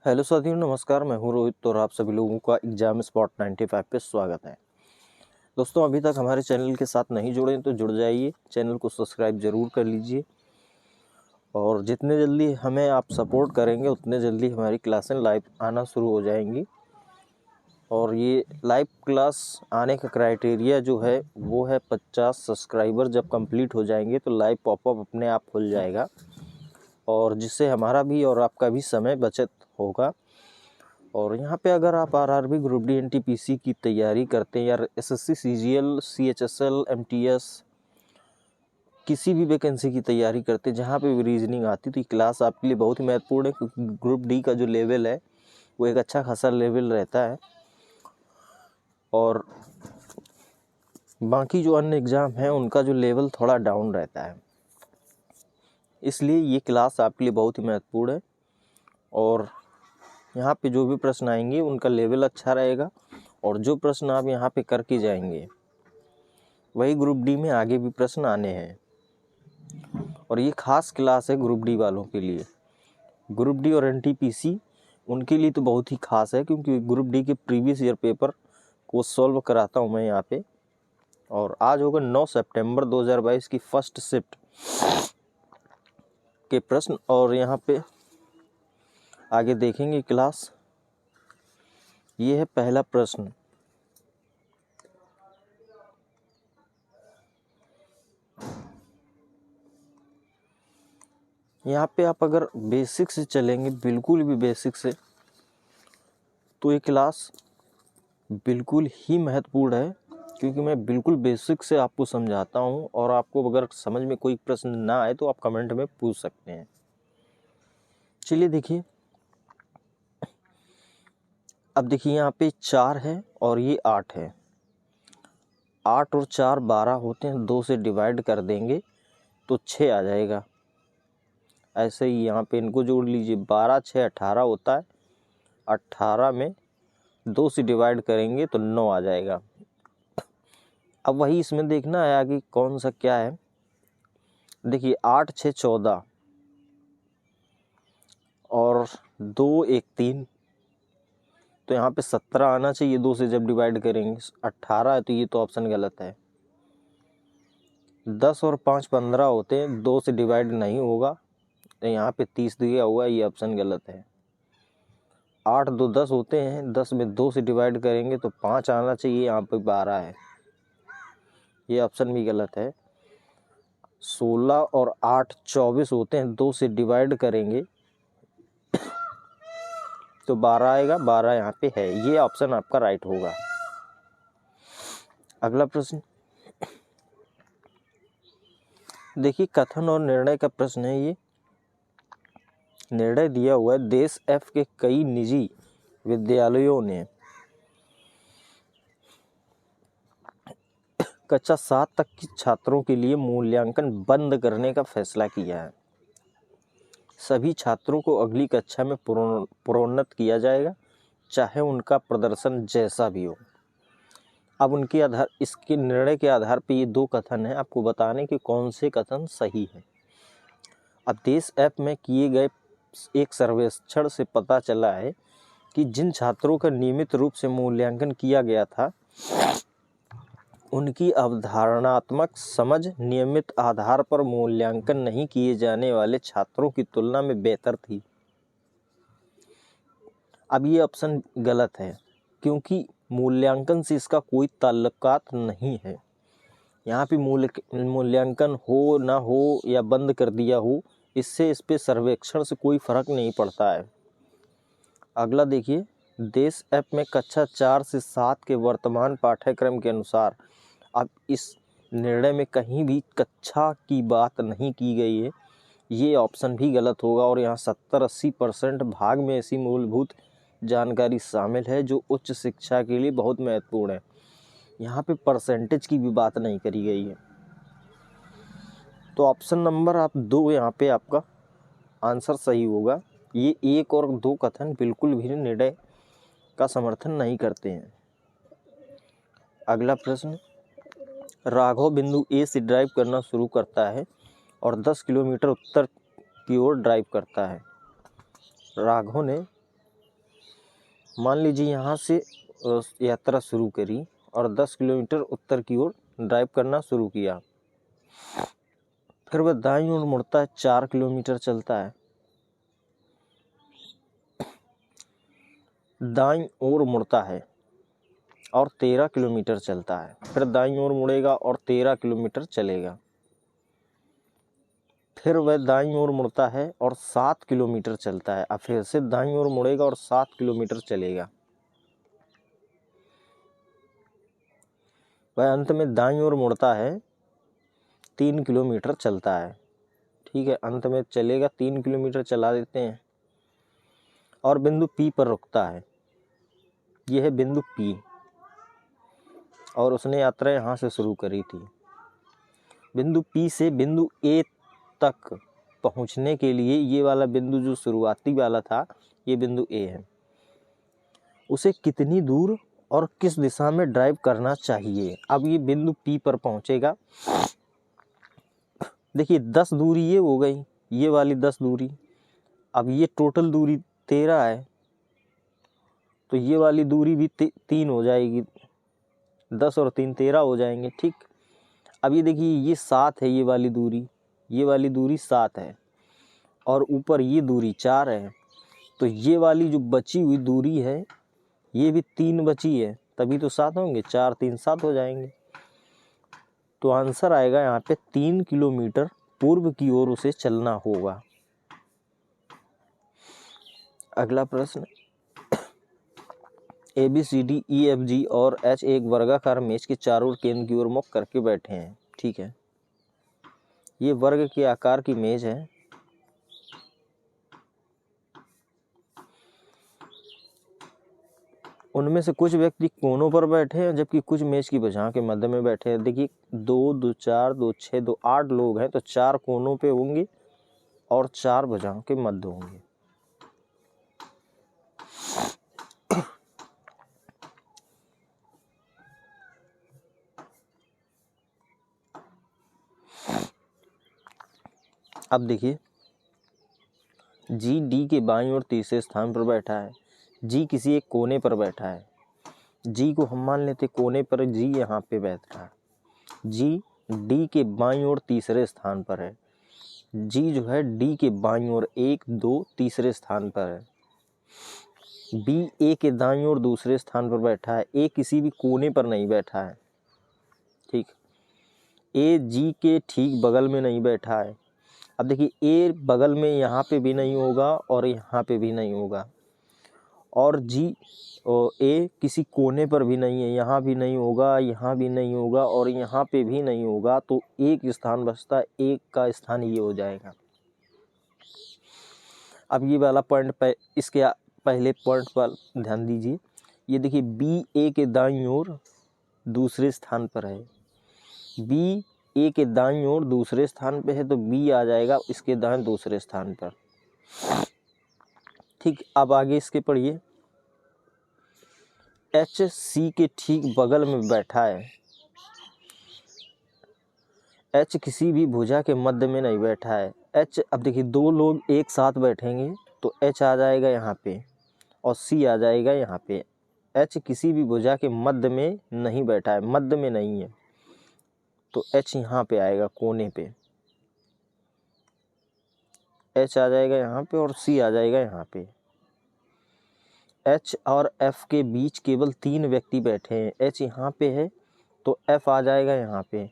Hello साथियों, नमस्कार। मैं हूं रोहित और आप सभी लोगों का एग्जाम स्पॉट 95 पे स्वागत है। दोस्तों, अभी तक हमारे चैनल के साथ नहीं जुड़े तो जुड़ जाइए, चैनल को सब्सक्राइब ज़रूर कर लीजिए और जितने जल्दी हमें आप सपोर्ट करेंगे उतने जल्दी हमारी क्लासें लाइव आना शुरू हो जाएंगी। और ये लाइव क्लास आने का क्राइटेरिया जो है वो है 50 सब्सक्राइबर जब कंप्लीट हो जाएंगे तो लाइव पॉपअप अपने आप खुल जाएगा और जिससे हमारा भी और आपका भी समय बचत होगा। और यहाँ पे अगर आप आरआरबी, ग्रुप डी, एनटीपीसी की तैयारी करते हैं या एसएससी, सीजीएल, सीएचएसएल, एमटीएस किसी भी वैकेंसी की तैयारी करते हैं जहाँ पे भी रीजनिंग आती तो ये क्लास आपके लिए बहुत ही महत्वपूर्ण है, क्योंकि ग्रुप डी का जो लेवल है वो एक अच्छा खासा लेवल रहता है और बाकी जो अन्य एग्ज़ाम हैं उनका जो लेवल थोड़ा डाउन रहता है। इसलिए ये क्लास आपके लिए बहुत ही महत्वपूर्ण है और यहाँ पे जो भी प्रश्न आएंगे उनका लेवल अच्छा रहेगा और जो प्रश्न आप यहाँ पे करके जाएंगे वही ग्रुप डी में आगे भी प्रश्न आने हैं। और ये खास क्लास है ग्रुप डी वालों के लिए। ग्रुप डी और एनटीपीसी उनके लिए तो बहुत ही खास है, क्योंकि ग्रुप डी के प्रीवियस ईयर पेपर को सॉल्व कराता हूँ मैं यहाँ पे। और आज होगा 9 सितंबर 2022 की फर्स्ट शिफ्ट के प्रश्न और यहाँ पे आगे देखेंगे क्लास। ये है पहला प्रश्न। यहाँ पे आप अगर बेसिक से चलेंगे, बिल्कुल भी बेसिक से, तो ये क्लास बिल्कुल ही महत्वपूर्ण है, क्योंकि मैं बिल्कुल बेसिक से आपको समझाता हूँ और आपको अगर समझ में कोई प्रश्न ना आए तो आप कमेंट में पूछ सकते हैं। चलिए देखिए, अब देखिए यहाँ पे 4 है और ये 8 है। 8 और 4 12 होते हैं, 2 से डिवाइड कर देंगे तो 6 आ जाएगा। ऐसे ही यहाँ पे इनको जोड़ लीजिए, 12 6 18 होता है। 18 में 2 से डिवाइड करेंगे तो 9 आ जाएगा। अब वही इसमें देखना है आगे कौन सा क्या है। देखिए 8 6 14 और 2 1 3, तो यहाँ पे 17 आना चाहिए 2 से जब डिवाइड करेंगे। 18 है तो ये तो ऑप्शन गलत है। 10 और 5 15 होते हैं, 2 से डिवाइड नहीं होगा तो यहाँ पे 30 दिया हुआ है, ये ऑप्शन गलत है। 8 2 10 होते हैं, 10 में 2 से डिवाइड करेंगे तो 5 आना चाहिए, यहाँ पे 12 है, ये ऑप्शन भी गलत है। 16 और 8 24 होते हैं, 2 से डिवाइड करेंगे तो 12 आएगा, 12 यहाँ पे है, ये ऑप्शन आपका राइट होगा। अगला प्रश्न देखिए, कथन और निर्णय का प्रश्न है। ये निर्णय दिया हुआ है, देश एफ के कई निजी विद्यालयों ने कक्षा 7 तक के छात्रों के लिए मूल्यांकन बंद करने का फैसला किया है। सभी छात्रों को अगली कक्षा में प्रोन्नत किया जाएगा, चाहे उनका प्रदर्शन जैसा भी हो। अब उनके आधार, इसके निर्णय के आधार पर ये 2 कथन हैं, आपको बताने कि कौन से कथन सही है। अब देश ऐप में किए गए एक सर्वेक्षण से पता चला है कि जिन छात्रों का नियमित रूप से मूल्यांकन किया गया था उनकी अवधारणात्मक समझ नियमित आधार पर मूल्यांकन नहीं किए जाने वाले छात्रों की तुलना में बेहतर थी। अब ये ऑप्शन गलत है, क्योंकि मूल्यांकन से इसका कोई ताल्लुकात नहीं है। यहाँ पे मूल्यांकन हो ना हो या बंद कर दिया हो, इससे इस पे सर्वेक्षण से कोई फर्क नहीं पड़ता है। अगला देखिए, देश ऐप में कक्षा 4 से 7 के वर्तमान पाठ्यक्रम के अनुसार, अब इस निर्णय में कहीं भी कक्षा की बात नहीं की गई है, ये ऑप्शन भी गलत होगा। और यहाँ 70-80% भाग में ऐसी मूलभूत जानकारी शामिल है जो उच्च शिक्षा के लिए बहुत महत्वपूर्ण है। यहाँ पे परसेंटेज की भी बात नहीं करी गई है। तो ऑप्शन नंबर आप 2 यहाँ पे आपका आंसर सही होगा। ये 1 और 2 कथन बिल्कुल भी निर्णय का समर्थन नहीं करते हैं। अगला प्रश्न, राघव बिंदु ए से ड्राइव करना शुरू करता है और 10 किलोमीटर उत्तर की ओर ड्राइव करता है। राघव ने मान लीजिए यहाँ से यात्रा शुरू करी और 10 किलोमीटर उत्तर की ओर ड्राइव करना शुरू किया। फिर वह दाईं ओर मुड़ता है, 4 किलोमीटर चलता है। दाईं ओर मुड़ता है और 13 किलोमीटर चलता है। फिर दाईं ओर मुड़ेगा और 13 किलोमीटर चलेगा। फिर वह दाईं ओर मुड़ता है और 7 किलोमीटर चलता है। अब फिर से दाईं ओर मुड़ेगा और 7 किलोमीटर चलेगा। वह अंत में दाईं ओर मुड़ता है, 3 किलोमीटर चलता है। ठीक है, अंत में चलेगा, 3 किलोमीटर चला देते हैं और बिंदु P पर रुकता है। यह है बिंदु P और उसने यात्रा यहाँ से शुरू करी थी। बिंदु P से बिंदु A तक पहुँचने के लिए ये वाला बिंदु जो शुरुआती वाला था, ये बिंदु A है। उसे कितनी दूर और किस दिशा में ड्राइव करना चाहिए? अब ये बिंदु P पर पहुँचेगा। देखिए 10 दूरी ये हो गई, ये वाली 10 दूरी। अब ये टोटल दूरी 13 है, तो ये वाली दूरी भी 3 हो जाएगी। 10 और 3 13 हो जाएंगे। ठीक, अब ये देखिए ये 7 है, ये वाली दूरी 7 है और ऊपर ये दूरी 4 है। तो ये वाली जो बची हुई दूरी है, ये भी 3 बची है, तभी तो 7 होंगे। 4 3 7 हो जाएंगे। तो आंसर आएगा यहाँ पे 3 किलोमीटर पूर्व की ओर उसे चलना होगा। अगला प्रश्न, ABCDEFG और H एक वर्गाकार मेज के चारों ओर केंद्र की ओर मुख करके बैठे हैं। ठीक है, ये वर्ग के आकार की मेज है। उनमें से कुछ व्यक्ति कोनों पर बैठे हैं जबकि कुछ मेज की भुजाओं के मध्य में बैठे हैं। देखिए 2 2 4 2 6 2 8 लोग हैं, तो 4 कोनों पे होंगे और 4 भुजाओं के मध्य होंगे। अब देखिए D के बाईं ओर तीसरे स्थान पर बैठा है। G किसी एक कोने पर बैठा है। G को हम मान लेते कोने पर, G यहाँ पे बैठ रहा है। G D के बाईं ओर तीसरे स्थान पर है। G जो है D के बाईं ओर 1 2 तीसरे स्थान पर है। B A के दाईं ओर दूसरे स्थान पर बैठा है। A किसी भी कोने पर नहीं बैठा है। ठीक, A G के ठीक बगल में नहीं बैठा है। अब देखिए A बगल में यहाँ पे भी नहीं होगा और यहाँ पे भी नहीं होगा, और A किसी कोने पर भी नहीं है, यहाँ भी नहीं होगा, यहाँ भी नहीं होगा और यहाँ पे भी नहीं होगा। तो एक स्थान बचता है, एक का स्थान ये हो जाएगा। अब ये वाला पॉइंट इसके पहले पॉइंट पर ध्यान दीजिए। ये देखिए B A के दाईं ओर दूसरे स्थान पर है। B A के दाईं ओर दूसरे स्थान पे है, तो B आ जाएगा इसके दाएं दूसरे स्थान पर। ठीक, अब आगे इसके पढ़िए। H C के ठीक बगल में बैठा है। H किसी भी भुजा के मध्य में नहीं बैठा है। H, अब देखिए 2 लोग एक साथ बैठेंगे तो H आ जाएगा यहाँ पे और C आ जाएगा यहाँ पे। H किसी भी भुजा के मध्य में नहीं बैठा है, मध्य में नहीं है, तो H यहाँ पे आएगा कोने पे। H आ जाएगा यहाँ पे और C आ जाएगा यहाँ पे। H और F के बीच केवल 3 व्यक्ति बैठे हैं। H यहाँ पे है तो F आ जाएगा यहाँ पे।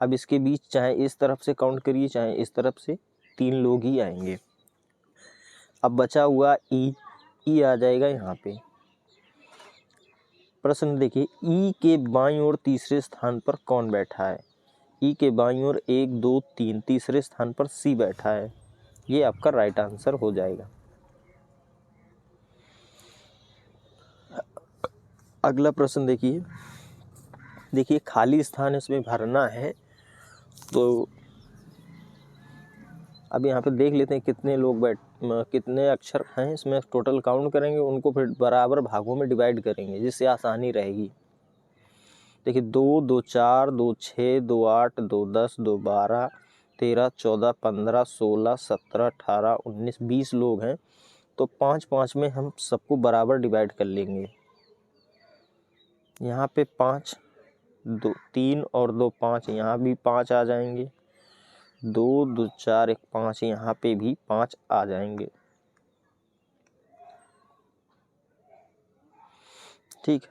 अब इसके बीच चाहे इस तरफ से काउंट करिए चाहे इस तरफ से, 3 लोग ही आएंगे। अब बचा हुआ E आ जाएगा यहाँ पे। प्रश्न देखिए, E के बाईं ओर तीसरे स्थान पर कौन बैठा है? E के बाईं ओर 1 2 3 तीसरे स्थान पर C बैठा है। ये आपका राइट आंसर हो जाएगा। अगला प्रश्न देखिए खाली स्थान इसमें भरना है, तो अब यहाँ पे देख लेते हैं कितने अक्षर हैं इसमें। टोटल काउंट करेंगे, उनको फिर बराबर भागों में डिवाइड करेंगे जिससे आसानी रहेगी। देखिए 2 2 4 2 6 2 8 2 10 2 12 13 14 15 16 17 18 19 20 लोग हैं। तो 5 5 में हम सबको बराबर डिवाइड कर लेंगे। यहाँ पे 5, 2 3 और 2 5, यहाँ भी 5 आ जाएंगे। 2 2 4 1 5, यहाँ पे भी 5 आ जाएंगे। ठीक,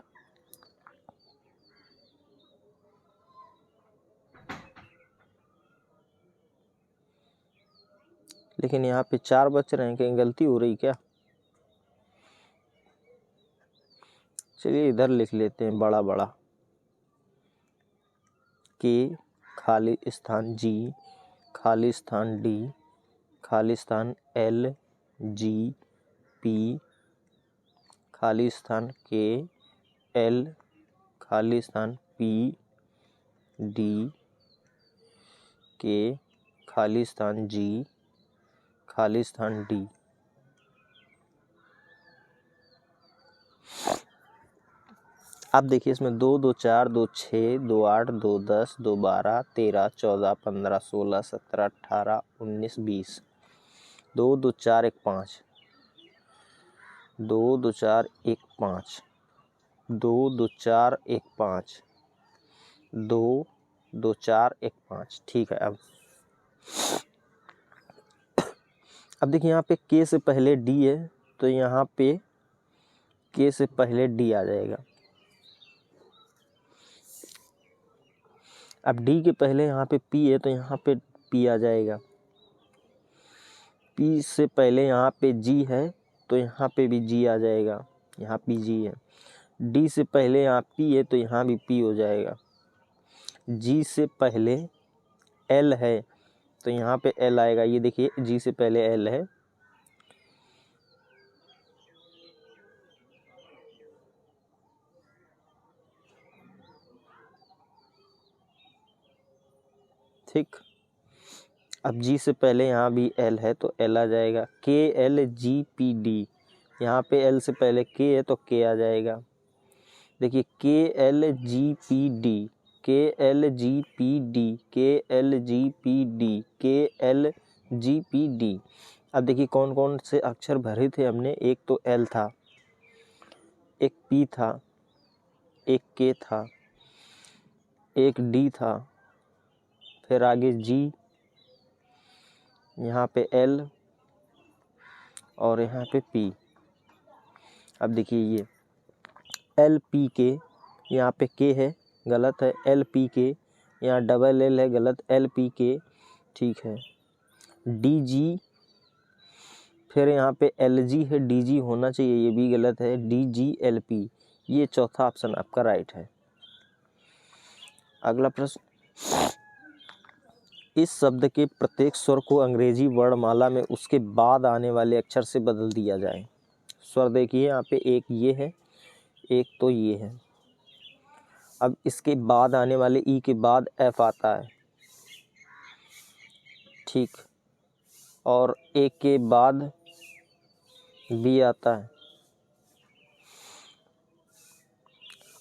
लेकिन यहाँ पे 4 बच रहे हैं, कहीं गलती हो रही क्या? चलिए इधर लिख लेते हैं बड़ा बड़ा, के खाली स्थान जी, खाली स्थान डी, खाली स्थान एल जी पी, खाली स्थान के एल, खाली स्थान पी डी के, खाली स्थान जी, खाली स्थान डी। अब देखिए इसमें 2 2 4 2 6 2 8 2 10 2 12 13 14 15 16 17 18 19 20, 2 2 4 1 5, 2 2 4 1 5, 2 2 4 1 5, 2 2 4 1 5। ठीक है, अब देखिए यहाँ पे के से पहले डी है, तो यहाँ पे के से पहले डी आ जाएगा। अब डी के पहले यहाँ पे पी है, तो यहाँ पे पी आ जाएगा। पी से पहले यहाँ पे जी है, तो यहाँ पे भी जी आ जाएगा, यहाँ पी जी है। डी से पहले यहाँ पी है, तो यहाँ भी पी हो जाएगा। जी से पहले एल है, तो यहाँ पे एल आएगा। ये देखिए जी से पहले एल है, ठीक। अब जी से पहले यहाँ भी एल है, तो एल आ जाएगा। के एल जी पी डी, यहाँ पे एल से पहले के है, तो के आ जाएगा। देखिए के एल जी पी डी, के एल जी पी डी, के एल जी पी डी, के एल जी पी डी। अब देखिए कौन कौन से अक्षर भरे थे हमने। एक तो एल था, एक पी था, एक के था, एक डी था, फिर आगे जी, यहाँ पे एल और यहाँ पे पी। अब देखिए ये एल पी के, यहाँ पे के है, गलत है। एल पी के, यहाँ डबल एल है, गलत। एल पी के, ठीक है। डी जी, फिर यहाँ पे एल जी है, डी जी होना चाहिए, ये भी गलत है। डी जी एल पी, ये चौथा ऑप्शन आपका राइट है। अगला प्रश्न, इस शब्द के प्रत्येक स्वर को अंग्रेजी वर्णमाला में उसके बाद आने वाले अक्षर से बदल दिया जाए। स्वर देखिए यहाँ पे एक ये है, एक तो ये है। अब इसके बाद आने वाले ई के बाद एफ आता है, ठीक, और एक के बाद बी आता है।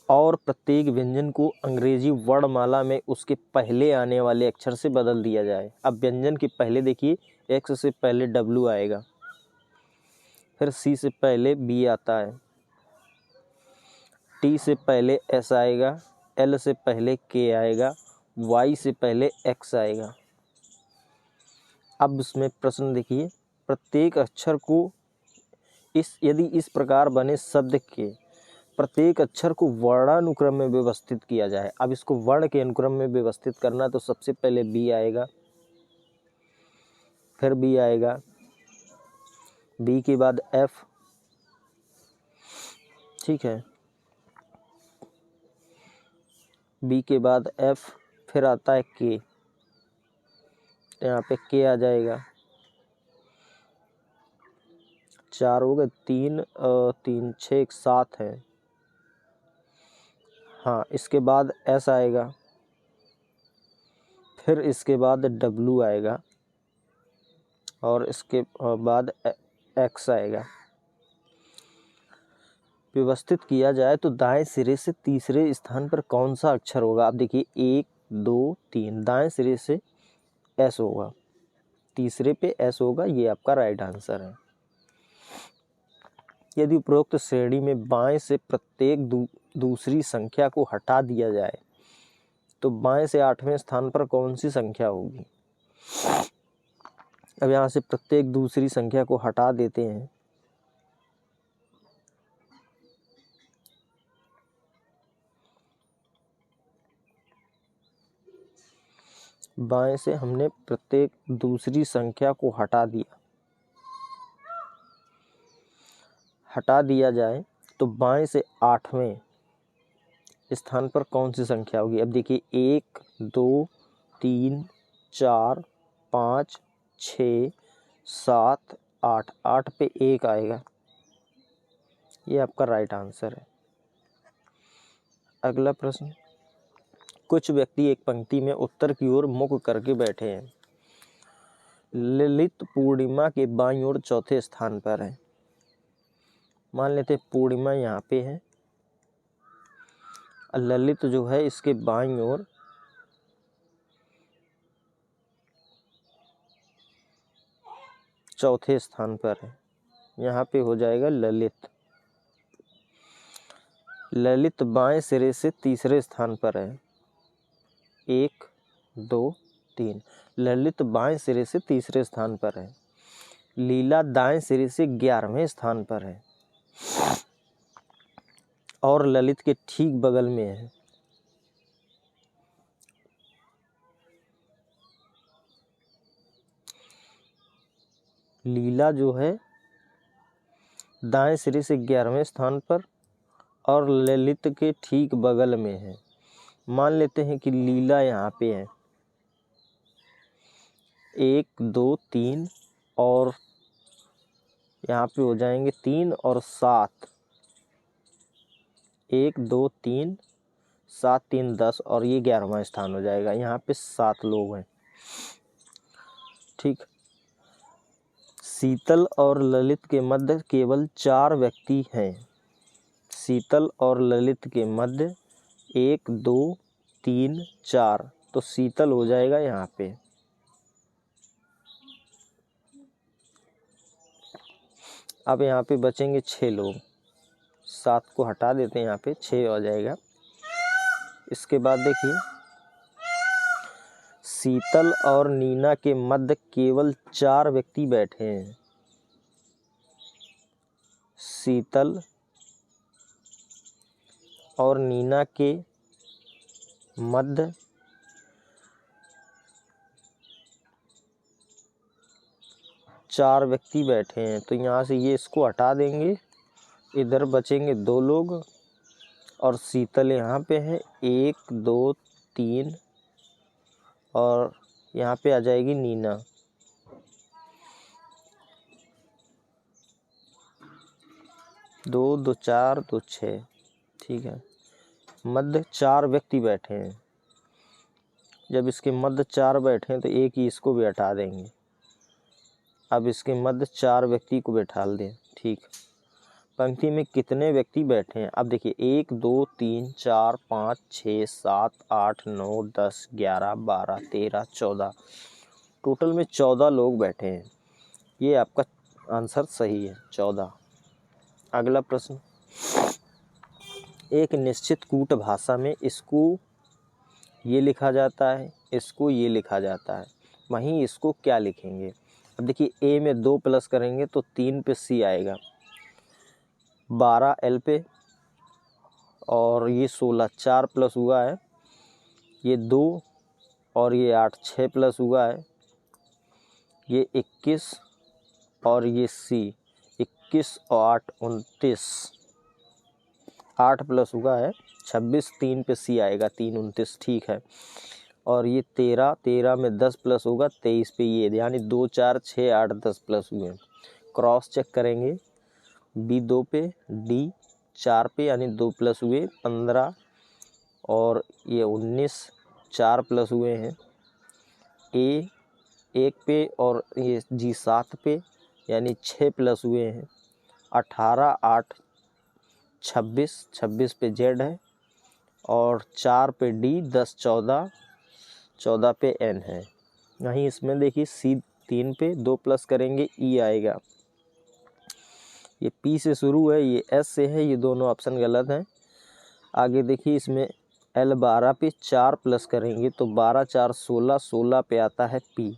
और प्रत्येक व्यंजन को अंग्रेजी वर्णमाला में उसके पहले आने वाले अक्षर से बदल दिया जाए। अब व्यंजन के पहले देखिए एक्स से पहले डब्ल्यू आएगा, फिर सी से पहले बी आता है, टी से पहले एस आएगा, एल से पहले के आएगा, वाई से पहले एक्स आएगा। अब इसमें प्रश्न देखिए, प्रत्येक अक्षर को यदि इस प्रकार बने शब्द के प्रत्येक अक्षर को वर्णानुक्रम में व्यवस्थित किया जाए। अब इसको वर्ण के अनुक्रम में व्यवस्थित करना, तो सबसे पहले बी आएगा, फिर बी आएगा, बी के बाद एफ, ठीक है, बी के बाद एफ, फिर आता है के, यहाँ पे के आ जाएगा। 4 हो गए, 3 3 6 7 है। हाँ, इसके बाद एस आएगा, फिर इसके बाद डब्ल्यू आएगा, और इसके बाद एक्स आएगा। व्यवस्थित किया जाए तो दाएं सिरे से तीसरे स्थान पर कौन सा अक्षर होगा। आप देखिए 1 2 3, दाएं सिरे से एस होगा, तीसरे पे एस होगा, ये आपका राइट आंसर है। यदि उपरोक्त श्रेणी में बाएं से प्रत्येक दूसरी संख्या को हटा दिया जाए तो बाएं से 8वें स्थान पर कौन सी संख्या होगी। अब यहाँ से प्रत्येक दूसरी संख्या को हटा देते हैं। बाएं से हमने प्रत्येक दूसरी संख्या को हटा दिया जाए तो बाएं से 8वें स्थान पर कौन सी संख्या होगी। अब देखिए 1 2 3 4 5 6 7 8, 8 पे 1 आएगा, ये आपका राइट आंसर है। अगला प्रश्न, कुछ व्यक्ति एक पंक्ति में उत्तर की ओर मुख करके बैठे हैं। ललित पूर्णिमा के बाईं ओर चौथे स्थान पर है। मान लेते हैं पूर्णिमा यहाँ पे है, ललित जो है इसके बाईं ओर चौथे स्थान पर है। यहाँ पे हो जाएगा ललित। ललित बाएं सिरे से तीसरे स्थान पर है। 1 2 3, ललित बाएं सिरे से तीसरे स्थान पर है। लीला दाएं सिरे से 11वें स्थान पर है और ललित के ठीक बगल में है। लीला जो है दाएं सिरे से 11वें स्थान पर और ललित के ठीक बगल में है। मान लेते हैं कि लीला यहाँ पे है। 1 2 3 और यहाँ पे हो जाएंगे 3 और 7। 1 2 3 7 3 10 और ये 11वां स्थान हो जाएगा। यहाँ पे 7 लोग हैं। ठीक, शीतल और ललित के मध्य केवल 4 व्यक्ति हैं। शीतल और ललित के मध्य 1 2 3 4, तो शीतल हो जाएगा यहाँ पे। अब यहाँ पे बचेंगे 6 लोग, 7 को हटा देते हैं, यहाँ पे 6 हो जाएगा। इसके बाद देखिए, शीतल और नीना के मध्य केवल 4 व्यक्ति बैठे हैं। शीतल और नीना के मध्य चार व्यक्ति बैठे हैं, तो यहाँ से ये इसको हटा देंगे। इधर बचेंगे 2 लोग और शीतल यहाँ पे है 1 2 3 और यहाँ पे आ जाएगी नीना। दो 2 4 2 6, ठीक है। मध्य 4 व्यक्ति बैठे हैं। जब इसके मध्य 4 बैठे हैं तो एक ही इसको भी हटा देंगे। अब इसके मध्य 4 व्यक्ति को बैठा दें। ठीक, पंक्ति में कितने व्यक्ति बैठे हैं। अब देखिए 1 2 3 4 5 6 7 8 9 10 11 12 13 14, टोटल में 14 लोग बैठे हैं। ये आपका आंसर सही है, 14। अगला प्रश्न, एक निश्चित कूट भाषा में इसको ये लिखा जाता है, इसको ये लिखा जाता है, वहीं इसको क्या लिखेंगे। अब देखिए ए में 2 प्लस करेंगे तो 3 पे सी आएगा, 12 एल पे और ये 16, 4 प्लस हुआ है, ये 2 और ये 8, 6 प्लस हुआ है, ये 21 और ये सी, 21 और 8 29, 8 प्लस हुआ है 26, 3 पे सी आएगा 3 29, ठीक है। और ये 13 में 10 प्लस होगा 23 पे ये, यानी 2 4 6 8 10 प्लस हुए। क्रॉस चेक करेंगे, बी 2 पे, डी 4 पे, यानी 2 प्लस हुए 15 और ये 19, 4 प्लस हुए हैं। ए 1 पे और ये जी 7 पे, यानी 6 प्लस हुए हैं। 18 8 26, 26 पे जेड है और 4 पे डी, 10 14, 14 पे एन है। वहीं इसमें देखिए सी 3 पे 2 प्लस करेंगे ई आएगा, ये P से शुरू है, ये S से है, ये दोनों ऑप्शन गलत हैं। आगे देखिए इसमें L12 पे 4 प्लस करेंगे तो 12 4 16, 16 पे आता है P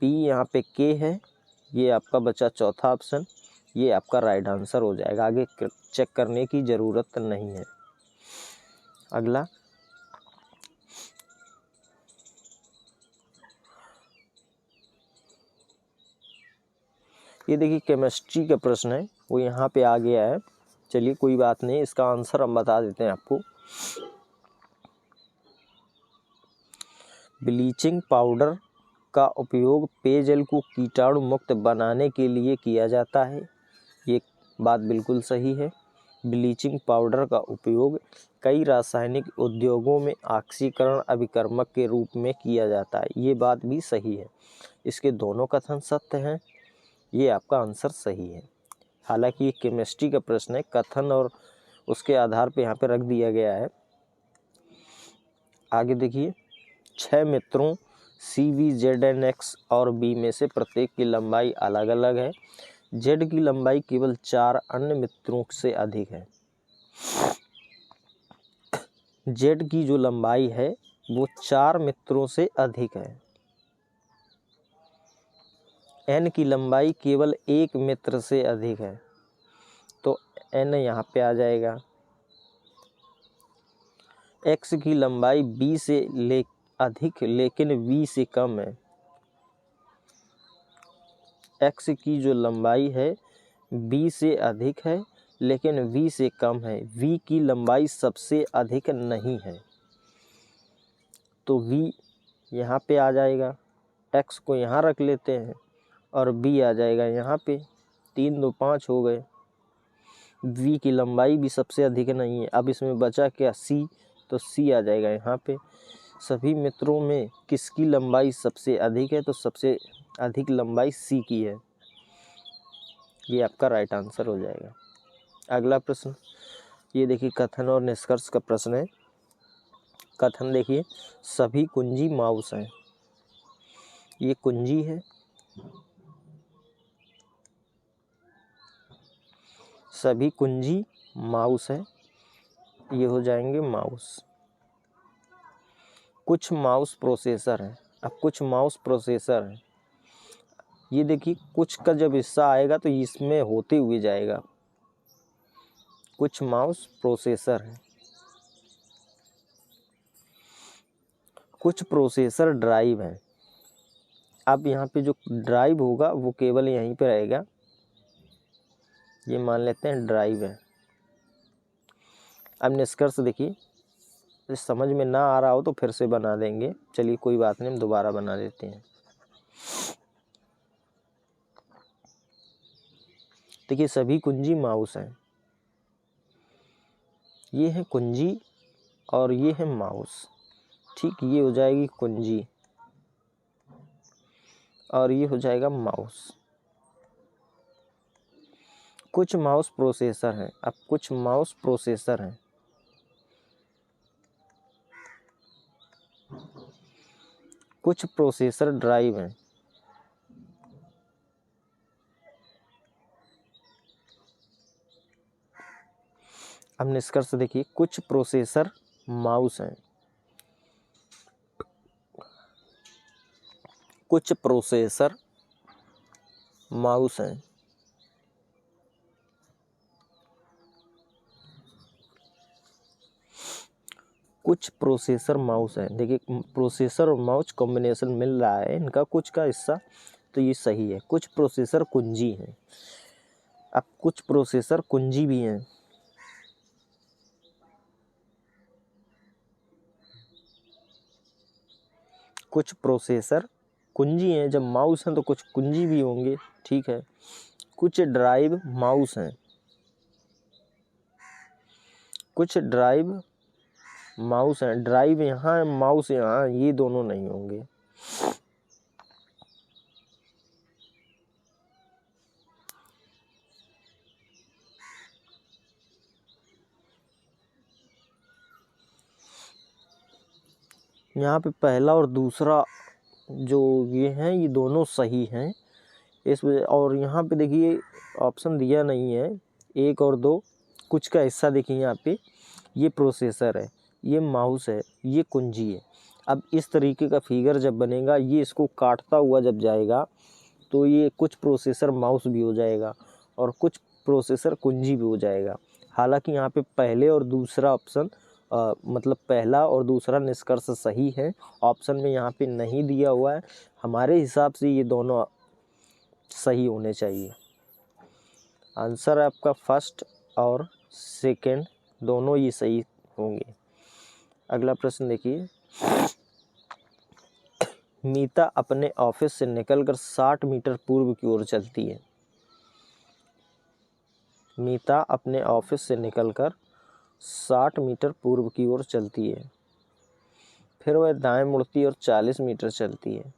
यहाँ पे K है। ये आपका बचा चौथा ऑप्शन, ये आपका राइट आंसर हो जाएगा। आगे चेक करने की ज़रूरत नहीं है। अगला ये देखिए केमिस्ट्री का प्रश्न है, वो यहाँ पे आ गया है। चलिए कोई बात नहीं, इसका आंसर हम बता देते हैं आपको। ब्लीचिंग पाउडर का उपयोग पेयजल को कीटाणु मुक्त बनाने के लिए किया जाता है। ये बात बिल्कुल सही है। ब्लीचिंग पाउडर का उपयोग कई रासायनिक उद्योगों में ऑक्सीकरण अभिकर्मक के रूप में किया जाता है। ये बात भी सही है। इसके दोनों कथन सत्य हैं। ये आपका आंसर सही है। हालांकि ये केमिस्ट्री का प्रश्न है, कथन और उसके आधार पे यहाँ पे रख दिया गया है। आगे देखिए 6 मित्रों CV, ZN, X और B में से प्रत्येक की लंबाई अलग अलग है। Z की लंबाई केवल 4 अन्य मित्रों से अधिक है। Z की जो लंबाई है वो 4 मित्रों से अधिक है। N की लंबाई केवल 1 मित्र से अधिक है, तो N यहाँ पे आ जाएगा। X की लंबाई B से अधिक लेकिन V से कम है। X की जो लंबाई है B से अधिक है लेकिन V से कम है। V की लंबाई सबसे अधिक नहीं है, तो V यहाँ पे आ जाएगा। X को यहाँ रख लेते हैं और B आ जाएगा यहाँ पे। 3 2 5 हो गए। V की लंबाई भी सबसे अधिक नहीं है। अब इसमें बचा क्या? C, तो C आ जाएगा यहाँ पे। सभी मित्रों में किसकी लंबाई सबसे अधिक है? तो सबसे अधिक लंबाई C की है। ये आपका राइट आंसर हो जाएगा। अगला प्रश्न ये देखिए कथन और निष्कर्ष का प्रश्न है। कथन देखिए, सभी कुंजी माउस हैं। ये कुंजी है। सभी कुंजी माउस है, ये हो जाएंगे माउस। कुछ माउस प्रोसेसर हैं। अब कुछ माउस प्रोसेसर हैं, ये देखिए कुछ का जब हिस्सा आएगा तो इसमें होते हुए जाएगा। कुछ माउस प्रोसेसर हैं। कुछ प्रोसेसर ड्राइव हैं। अब यहाँ पे जो ड्राइव होगा वो केवल यहीं पे रहेगा, ये मान लेते हैं ड्राइव है। अब निष्कर्ष देखिए, समझ में ना आ रहा हो तो फिर से बना देंगे। चलिए कोई बात नहीं, हम दोबारा बना देते हैं। देखिए सभी कुंजी माउस हैं। ये है कुंजी और ये है माउस। ठीक, ये हो जाएगी कुंजी और ये हो जाएगा माउस। कुछ माउस प्रोसेसर हैं। अब कुछ माउस प्रोसेसर हैं। कुछ प्रोसेसर ड्राइव हैं। अब निष्कर्ष देखिए, कुछ प्रोसेसर माउस हैं। कुछ प्रोसेसर माउस हैं। कुछ प्रोसेसर माउस हैं। देखिए प्रोसेसर और माउस कॉम्बिनेशन मिल रहा है इनका कुछ का हिस्सा, तो ये सही है। कुछ प्रोसेसर कुंजी हैं। अब कुछ प्रोसेसर कुंजी भी हैं। कुछ प्रोसेसर कुंजी हैं। जब माउस हैं तो कुछ कुंजी भी होंगे, ठीक है। कुछ ड्राइव माउस हैं। कुछ ड्राइव माउस हैं। ड्राइव यहाँ है, माउस यहाँ, ये दोनों नहीं होंगे। यहाँ पे पहला और दूसरा जो ये हैं ये दोनों सही हैं। इस वजह और यहाँ पे देखिए ऑप्शन दिया नहीं है, 1 और 2 कुछ का हिस्सा देखिए यहाँ पे, ये प्रोसेसर है, ये माउस है, ये कुंजी है। अब इस तरीके का फिगर जब बनेगा, ये इसको काटता हुआ जब जाएगा तो ये कुछ प्रोसेसर माउस भी हो जाएगा और कुछ प्रोसेसर कुंजी भी हो जाएगा। हालांकि यहाँ पे पहले और दूसरा ऑप्शन मतलब पहला और दूसरा निष्कर्ष सही है, ऑप्शन में यहाँ पे नहीं दिया हुआ है। हमारे हिसाब से ये दोनों सही होने चाहिए। आंसर आपका फर्स्ट और सेकंड दोनों ही सही होंगे। अगला प्रश्न देखिए, मीता अपने ऑफिस से निकलकर 60 मीटर पूर्व की ओर चलती है। मीता अपने ऑफिस से निकलकर 60 मीटर पूर्व की ओर चलती है। फिर वह दाएं मुड़ती है और 40 मीटर चलती है।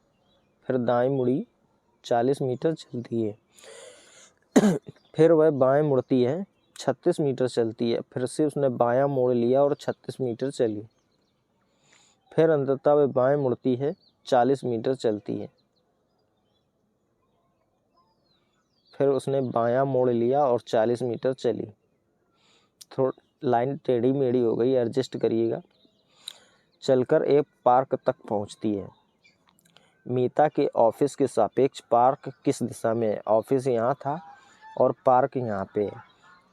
फिर दाएं मुड़ी 40 मीटर चलती है। फिर वह बाएं मुड़ती है, 36 मीटर चलती है। फिर से उसने बायां मोड़ लिया और 36 मीटर चली। फिर अंततः वह बाएं मुड़ती है, 40 मीटर चलती है। फिर उसने बायां मोड़ लिया और 40 मीटर चली। थोड़ा लाइन टेढ़ी मेढ़ी हो गई, एडजस्ट करिएगा। चलकर एक पार्क तक पहुंचती है। मीता के ऑफिस के सापेक्ष पार्क किस दिशा में है? ऑफिस यहाँ था और पार्क यहाँ पे है,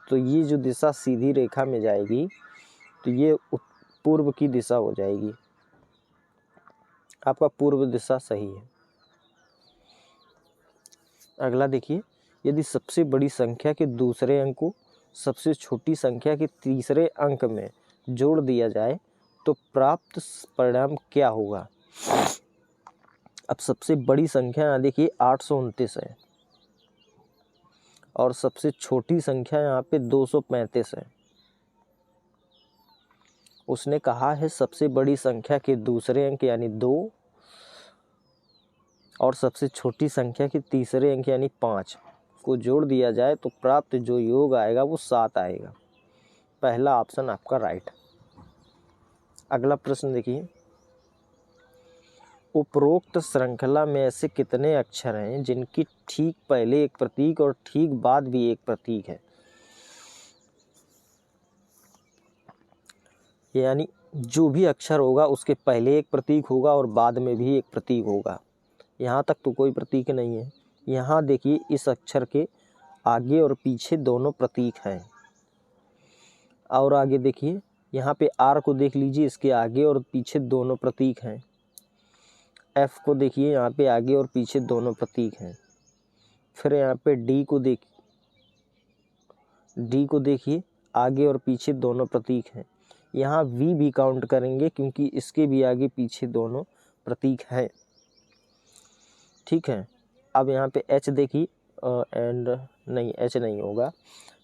तो ये जो दिशा सीधी रेखा में जाएगी तो ये पूर्व की दिशा हो जाएगी। आपका पूर्व दिशा सही है। अगला देखिए, यदि सबसे बड़ी संख्या के दूसरे अंक को सबसे छोटी संख्या के तीसरे अंक में जोड़ दिया जाए तो प्राप्त परिणाम क्या होगा? अब सबसे बड़ी संख्या यहाँ देखिए 829 है और सबसे छोटी संख्या यहाँ पे 235 है। उसने कहा है सबसे बड़ी संख्या के दूसरे अंक यानी 2 और सबसे छोटी संख्या के तीसरे अंक यानी 5 को जोड़ दिया जाए तो प्राप्त जो योग आएगा वो 7 आएगा। पहला ऑप्शन आपका राइट। अगला प्रश्न देखिए, उपरोक्त श्रृंखला में ऐसे कितने अक्षर हैं जिनकी ठीक पहले एक प्रतीक और ठीक बाद भी एक प्रतीक है? यानी जो भी अक्षर होगा उसके पहले एक प्रतीक होगा और बाद में भी एक प्रतीक होगा। यहाँ तक तो कोई प्रतीक नहीं है। यहाँ देखिए, इस अक्षर के आगे और पीछे दोनों प्रतीक हैं। और आगे देखिए, यहाँ पे आर को देख लीजिए, इसके आगे और पीछे दोनों प्रतीक हैं। एफ को देखिए, यहाँ पे आगे और पीछे दोनों प्रतीक हैं। फिर यहाँ पे डी को देखिए, आगे और पीछे दोनों प्रतीक हैं। यहाँ वी भी काउंट करेंगे क्योंकि इसके भी आगे पीछे दोनों प्रतीक हैं। ठीक है। अब यहाँ पे एच देखिए, एंड नहीं, एच नहीं होगा।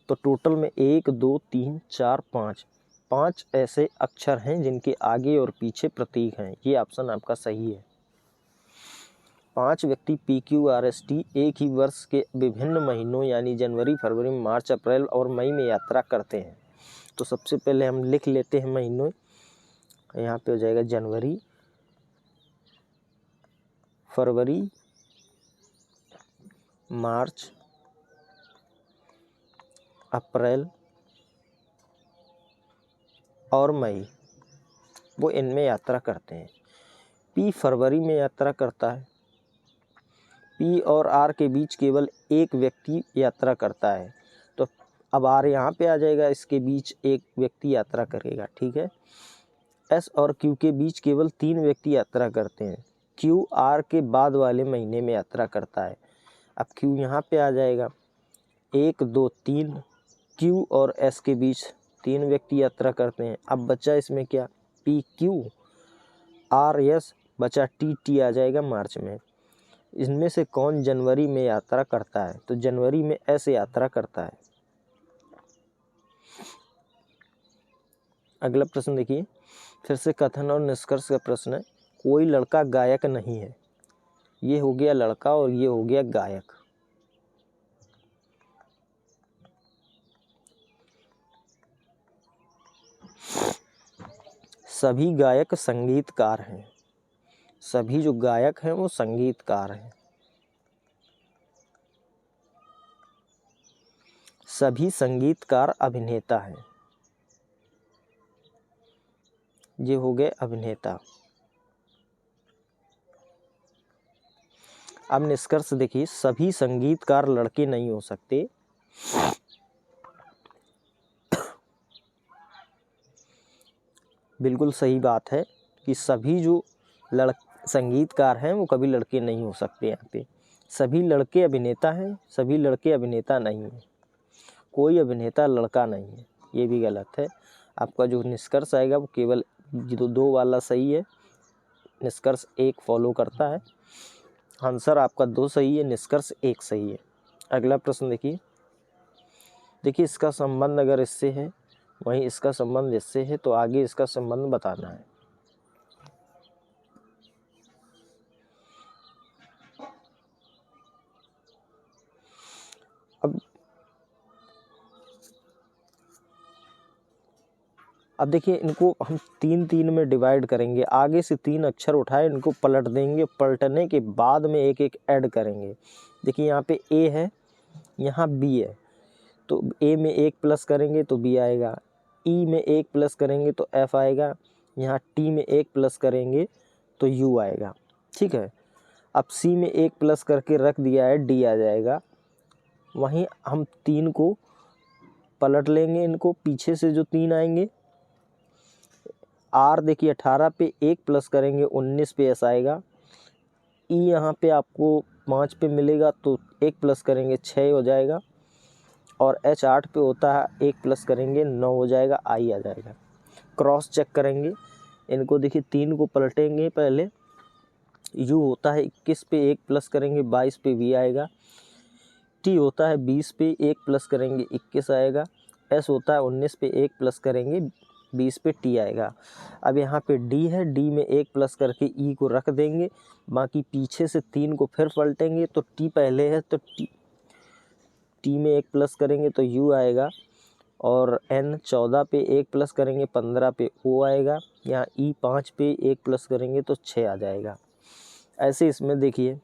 तो टोटल में 1 2 3 4 5 ऐसे अक्षर हैं जिनके आगे और पीछे प्रतीक हैं। ये ऑप्शन आपका सही है। 5 व्यक्ति PQRST एक ही वर्ष के विभिन्न महीनों यानी जनवरी, फरवरी, मार्च, अप्रैल और मई में यात्रा करते हैं। तो सबसे पहले हम लिख लेते हैं महीनों। यहाँ पे हो जाएगा जनवरी, फरवरी, मार्च, अप्रैल और मई, वो इनमें यात्रा करते हैं। P फरवरी में यात्रा करता है। P और R के बीच केवल एक व्यक्ति यात्रा करता है, तो अब R यहाँ पे आ जाएगा, इसके बीच एक व्यक्ति यात्रा करेगा। ठीक है। S और Q के बीच केवल 3 व्यक्ति यात्रा करते हैं। Q R के बाद वाले महीने में यात्रा करता है। अब Q यहाँ पे आ जाएगा, 1 2 3, Q और S के बीच 3 व्यक्ति यात्रा करते हैं। अब बचा इसमें क्या, PQ R S, बचा T आ जाएगा मार्च में। इनमें से कौन जनवरी में यात्रा करता है? तो जनवरी में S यात्रा करता है। अगला प्रश्न देखिए, फिर से कथन और निष्कर्ष का प्रश्न है। कोई लड़का गायक नहीं है। ये हो गया लड़का और ये हो गया गायक। सभी गायक संगीतकार हैं। सभी जो गायक हैं वो संगीतकार हैं। सभी संगीतकार अभिनेता हैं। ये हो गए अभिनेता। अब निष्कर्ष देखिए, सभी संगीतकार लड़के नहीं हो सकते। बिल्कुल सही बात है कि सभी जो संगीतकार हैं वो कभी लड़के नहीं हो सकते। यहाँ पे सभी लड़के अभिनेता हैं, सभी लड़के अभिनेता नहीं हैं। कोई अभिनेता लड़का नहीं है, ये भी गलत है। आपका जो निष्कर्ष आएगा वो केवल दो वाला सही है, निष्कर्ष एक फॉलो करता है। आंसर आपका 2 सही है, निष्कर्ष 1 सही है। अगला प्रश्न देखिए, इसका संबंध अगर इससे है, वहीं इसका संबंध इससे है, तो आगे इसका संबंध बताना है। अब देखिए, इनको हम 3 में डिवाइड करेंगे। आगे से 3 अक्षर उठाए, इनको पलट देंगे। पलटने के बाद में एक एक ऐड करेंगे। देखिए यहाँ पे ए है, यहाँ बी है, तो ए में 1 प्लस करेंगे तो बी आएगा। ई में 1 प्लस करेंगे तो एफ आएगा। यहाँ टी में 1 प्लस करेंगे तो यू आएगा। ठीक है, अब सी में 1 प्लस करके रख दिया है, डी आ जाएगा। वहीं हम 3 को पलट लेंगे, इनको पीछे से जो 3 आएंगे। आर देखिए 18 पे 1 प्लस करेंगे 19 पे एस आएगा। ई यहाँ पे आपको 5 पे मिलेगा तो 1 प्लस करेंगे 6 हो जाएगा। और एच 8 पे होता है, 1 प्लस करेंगे 9 हो जाएगा, आई आ जाएगा। क्रॉस चेक करेंगे इनको। देखिए 3 को पलटेंगे पहले। यू होता है 21 पे 1 प्लस करेंगे 22 पे वी आएगा। टी होता है 20 पे 1 प्लस करेंगे 21 आएगा। एस होता है 19 पे 1 प्लस करेंगे 20 पे टी आएगा। अब यहाँ पे डी है, डी में 1 प्लस करके ई को रख देंगे। बाकी पीछे से 3 को फिर पलटेंगे तो टी पहले है, तो टी में 1 प्लस करेंगे तो यू आएगा। और एन 14 पे 1 प्लस करेंगे 15 पे ओ आएगा। यहाँ ई 5 पे 1 प्लस करेंगे तो 6 आ जाएगा। ऐसे इसमें देखिए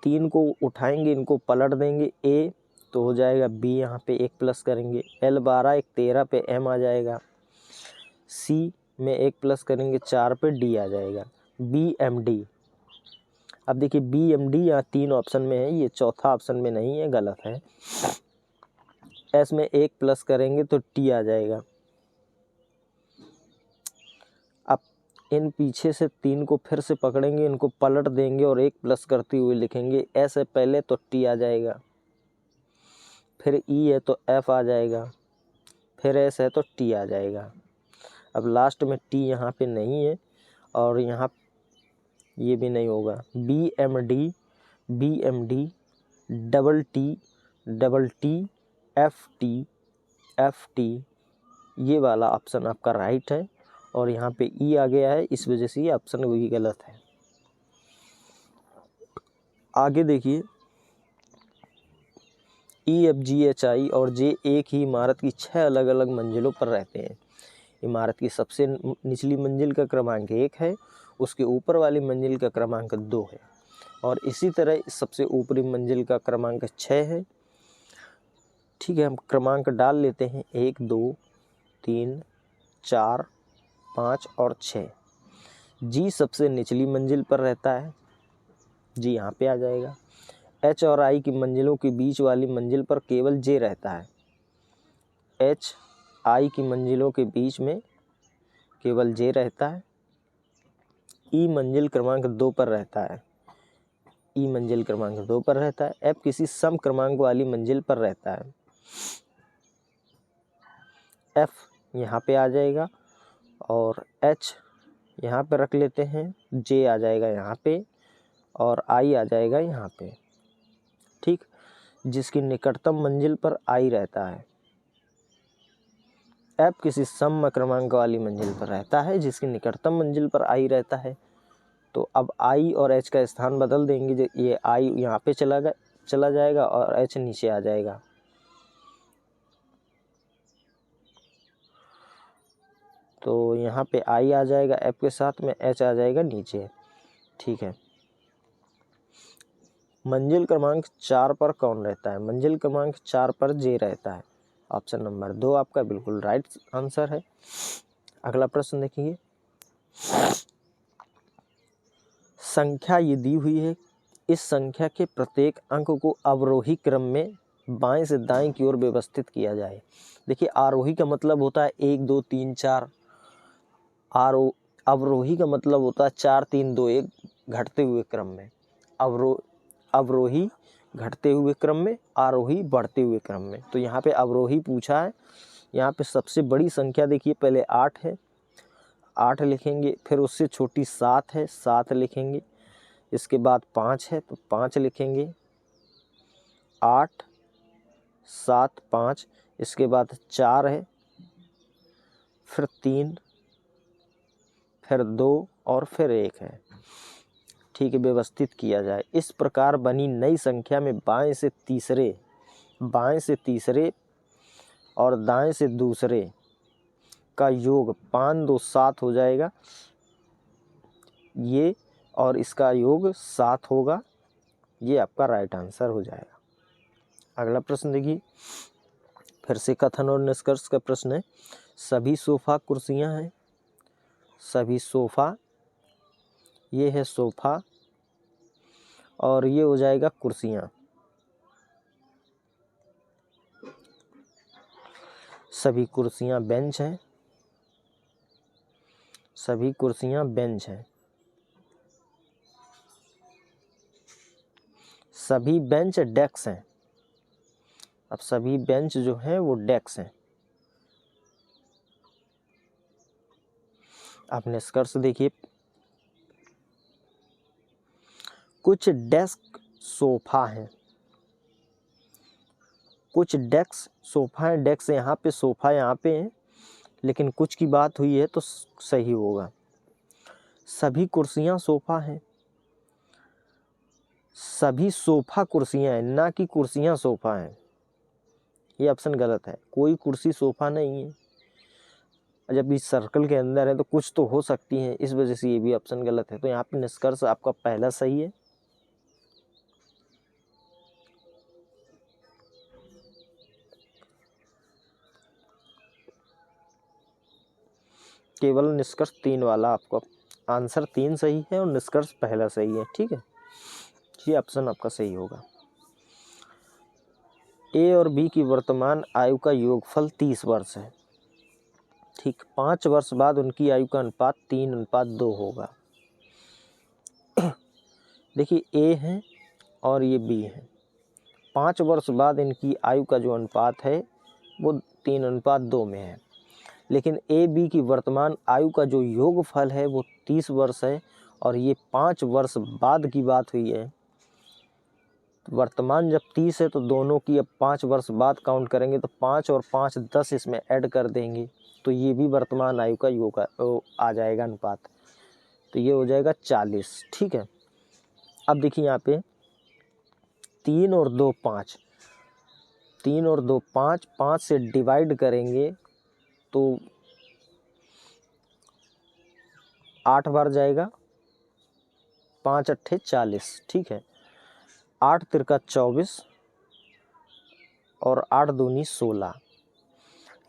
3 को उठाएंगे, इनको पलट देंगे। ए तो हो जाएगा बी, यहाँ पे 1 प्लस करेंगे। एल 12 1 13 पे एम आ जाएगा। सी में 1 प्लस करेंगे 4 पे डी आ जाएगा। B M D. अब देखिए बी एम डी यहाँ 3 ऑप्शन में है, ये चौथा ऑप्शन में नहीं है, गलत है। एस में 1 प्लस करेंगे तो टी आ जाएगा। अब इन पीछे से 3 को फिर से पकड़ेंगे, इनको पलट देंगे और 1 प्लस करते हुए लिखेंगे। एस है पहले तो टी आ जाएगा, फिर ई है तो एफ आ जाएगा, फिर एस है तो टी आ जाएगा। अब लास्ट में टी यहाँ पे नहीं है और यहाँ ये भी नहीं होगा। B M D double T F T ये वाला ऑप्शन आपका राइट है। और यहाँ पे ई आ गया है, इस वजह से ये ऑप्शन भी गलत है। आगे देखिए, E F G H I और जे एक ही इमारत की 6 अलग अलग मंजिलों पर रहते हैं। इमारत की सबसे निचली मंजिल का क्रमांक 1 है, उसके ऊपर वाली मंजिल का क्रमांक 2 है, और इसी तरह सबसे ऊपरी मंजिल का क्रमांक 6 है। ठीक है, हम क्रमांक डाल लेते हैं 1 2 3 4 5 और 6। जी सबसे निचली मंजिल पर रहता है, जी यहाँ पे आ जाएगा। एच और आई की मंजिलों के बीच वाली मंजिल पर केवल जे रहता है। एच आई की मंजिलों के बीच में केवल जे रहता है। ई मंजिल क्रमांक 2 पर रहता है, ई मंजिल क्रमांक 2 पर रहता है। एफ किसी सम क्रमांक वाली मंजिल पर रहता है। एफ यहाँ पे आ जाएगा और एच यहाँ पे रख लेते हैं, जे आ जाएगा यहाँ पे और आई आ जाएगा यहाँ पे। ठीक, जिसकी निकटतम मंजिल पर आई रहता है। एफ किसी सम क्रमांक वाली मंजिल पर रहता है जिसकी निकटतम मंजिल पर आई रहता है। तो अब आई और एच का स्थान बदल देंगे, ये आई यहाँ पे चला जाएगा और एच नीचे आ जाएगा। तो यहाँ पे आई आ जाएगा एफ के साथ में, एच आ जाएगा नीचे। ठीक है, मंजिल क्रमांक 4 पर कौन रहता है? मंजिल क्रमांक 4 पर जे रहता है। ऑप्शन नंबर 2 आपका बिल्कुल राइट आंसर है। अगला प्रश्न देखिए, संख्या ये दी हुई है, इस संख्या के प्रत्येक अंक को अवरोही क्रम में बाएं से दाएं की ओर व्यवस्थित किया जाए। देखिए, आरोही का मतलब होता है 1 2 3 4, अवरोही का मतलब होता है 4 3 2 1 घटते हुए क्रम में। अवरोही घटते हुए क्रम में, आरोही बढ़ते हुए क्रम में। तो यहाँ पे अवरोही पूछा है। यहाँ पे सबसे बड़ी संख्या देखिए, पहले 8 है, 8 लिखेंगे, फिर उससे छोटी 7 है, 7 लिखेंगे, इसके बाद 5 है तो 5 लिखेंगे, 8 7 5, इसके बाद 4 है, फिर 3, फिर 2 और फिर 1 है। ठीक है, व्यवस्थित किया जाए। इस प्रकार बनी नई संख्या में बाएं से तीसरे और दाएं से दूसरे का योग 5 2 7 हो जाएगा, ये और इसका योग 7 होगा, ये आपका राइट आंसर हो जाएगा। अगला प्रश्न देखिए, फिर से कथन और निष्कर्ष का प्रश्न है। सभी सोफा कुर्सियां हैं, सभी सोफा, ये है सोफा और ये हो जाएगा कुर्सियां। सभी कुर्सियां बेंच हैं, सभी कुर्सियां बेंच हैं, सभी बेंच डेस्क हैं। अब सभी बेंच जो हैं वो डेस्क हैं। अब निष्कर्ष देखिए, कुछ डेस्क सोफा हैं, कुछ डेस्क सोफा हैं, डेस्क यहाँ पे, सोफा यहाँ पे है, लेकिन कुछ की बात हुई है तो सही होगा। सभी कुर्सियाँ सोफा हैं, सभी सोफा कुर्सियाँ हैं, ना कि कुर्सियाँ सोफा हैं, ये ऑप्शन गलत है। कोई कुर्सी सोफा नहीं है, जब इस सर्कल के अंदर है तो कुछ तो हो सकती है, इस वजह से ये भी ऑप्शन गलत है। तो यहाँ पे निष्कर्ष आपका पहला सही है। केवल निष्कर्ष 3 वाला आपका आंसर 3 सही है और निष्कर्ष पहला सही है। ठीक है, ये ऑप्शन आपका सही होगा। ए और बी की वर्तमान आयु का योगफल 30 वर्ष है। ठीक, 5 वर्ष बाद उनकी आयु का अनुपात 3:2 होगा। देखिए, ए है और ये बी है, 5 वर्ष बाद इनकी आयु का जो अनुपात है वो 3:2 में है, लेकिन ए बी की वर्तमान आयु का जो योगफल है वो 30 वर्ष है और ये 5 वर्ष बाद की बात हुई है। वर्तमान जब 30 है तो दोनों की अब 5 वर्ष बाद काउंट करेंगे तो 5 और 5 10 इसमें ऐड कर देंगे तो ये भी वर्तमान आयु का योग आ जाएगा अनुपात, तो ये हो जाएगा 40। ठीक है, अब देखिए यहाँ पे 3 और 2 5, 3 और 2 5, 5 से डिवाइड करेंगे तो 8 बार जाएगा, 5 अट्ठे 40। ठीक है, 8 तिरका 24 और 8 दूनी 16,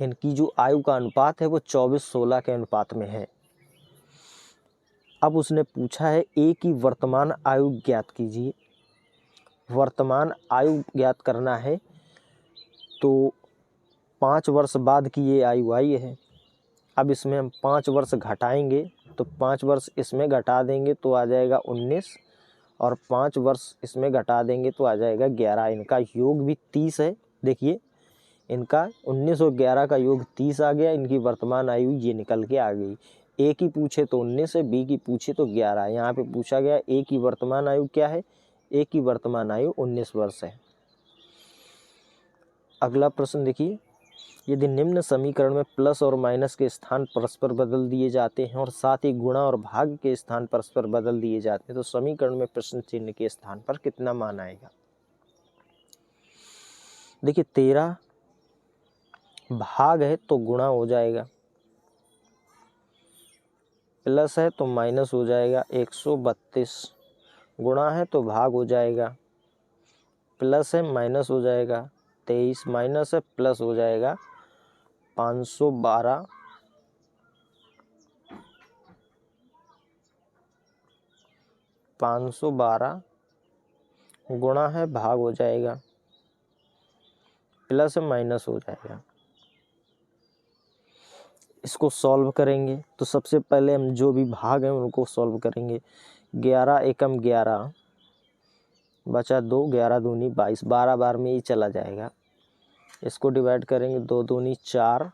इनकी जो आयु का अनुपात है वो 24-16 के अनुपात में है। अब उसने पूछा है ए की वर्तमान आयु ज्ञात कीजिए। वर्तमान आयु ज्ञात करना है तो 5 वर्ष बाद की ये आयु आई है। अब इसमें हम 5 वर्ष घटाएंगे तो 5 वर्ष इसमें घटा देंगे तो आ जाएगा 19 और 5 वर्ष इसमें घटा देंगे तो आ जाएगा 11। इनका योग भी 30 है। देखिए, इनका 19 और 11 का योग 30 आ गया। इनकी वर्तमान आयु ये निकल के आ गई। ए की पूछे तो 19 है, बी की पूछे तो 11। यहाँ पे पूछा गया ए की वर्तमान आयु क्या है, ए की वर्तमान आयु 19 वर्ष है। अगला प्रश्न देखिए, यदि निम्न समीकरण में प्लस और माइनस के स्थान परस्पर बदल दिए जाते हैं और साथ ही गुणा और भाग के स्थान परस्पर बदल दिए जाते हैं तो समीकरण में प्रश्न चिन्ह के स्थान पर कितना मान आएगा। देखिए, 13 भाग है तो गुणा हो जाएगा, प्लस है तो माइनस हो जाएगा, 132 गुणा है तो भाग हो जाएगा, प्लस है माइनस हो जाएगा 23, माइनस है प्लस हो जाएगा 512, 512 गुणा है भाग हो जाएगा, प्लस है माइनस हो जाएगा। इसको सॉल्व करेंगे तो सबसे पहले हम जो भी भाग हैं उनको सॉल्व करेंगे। 11 एकम 11 बचा 2, 11 दूनी 22, 12 बार में ही चला जाएगा। इसको डिवाइड करेंगे, 2 दूनी 4,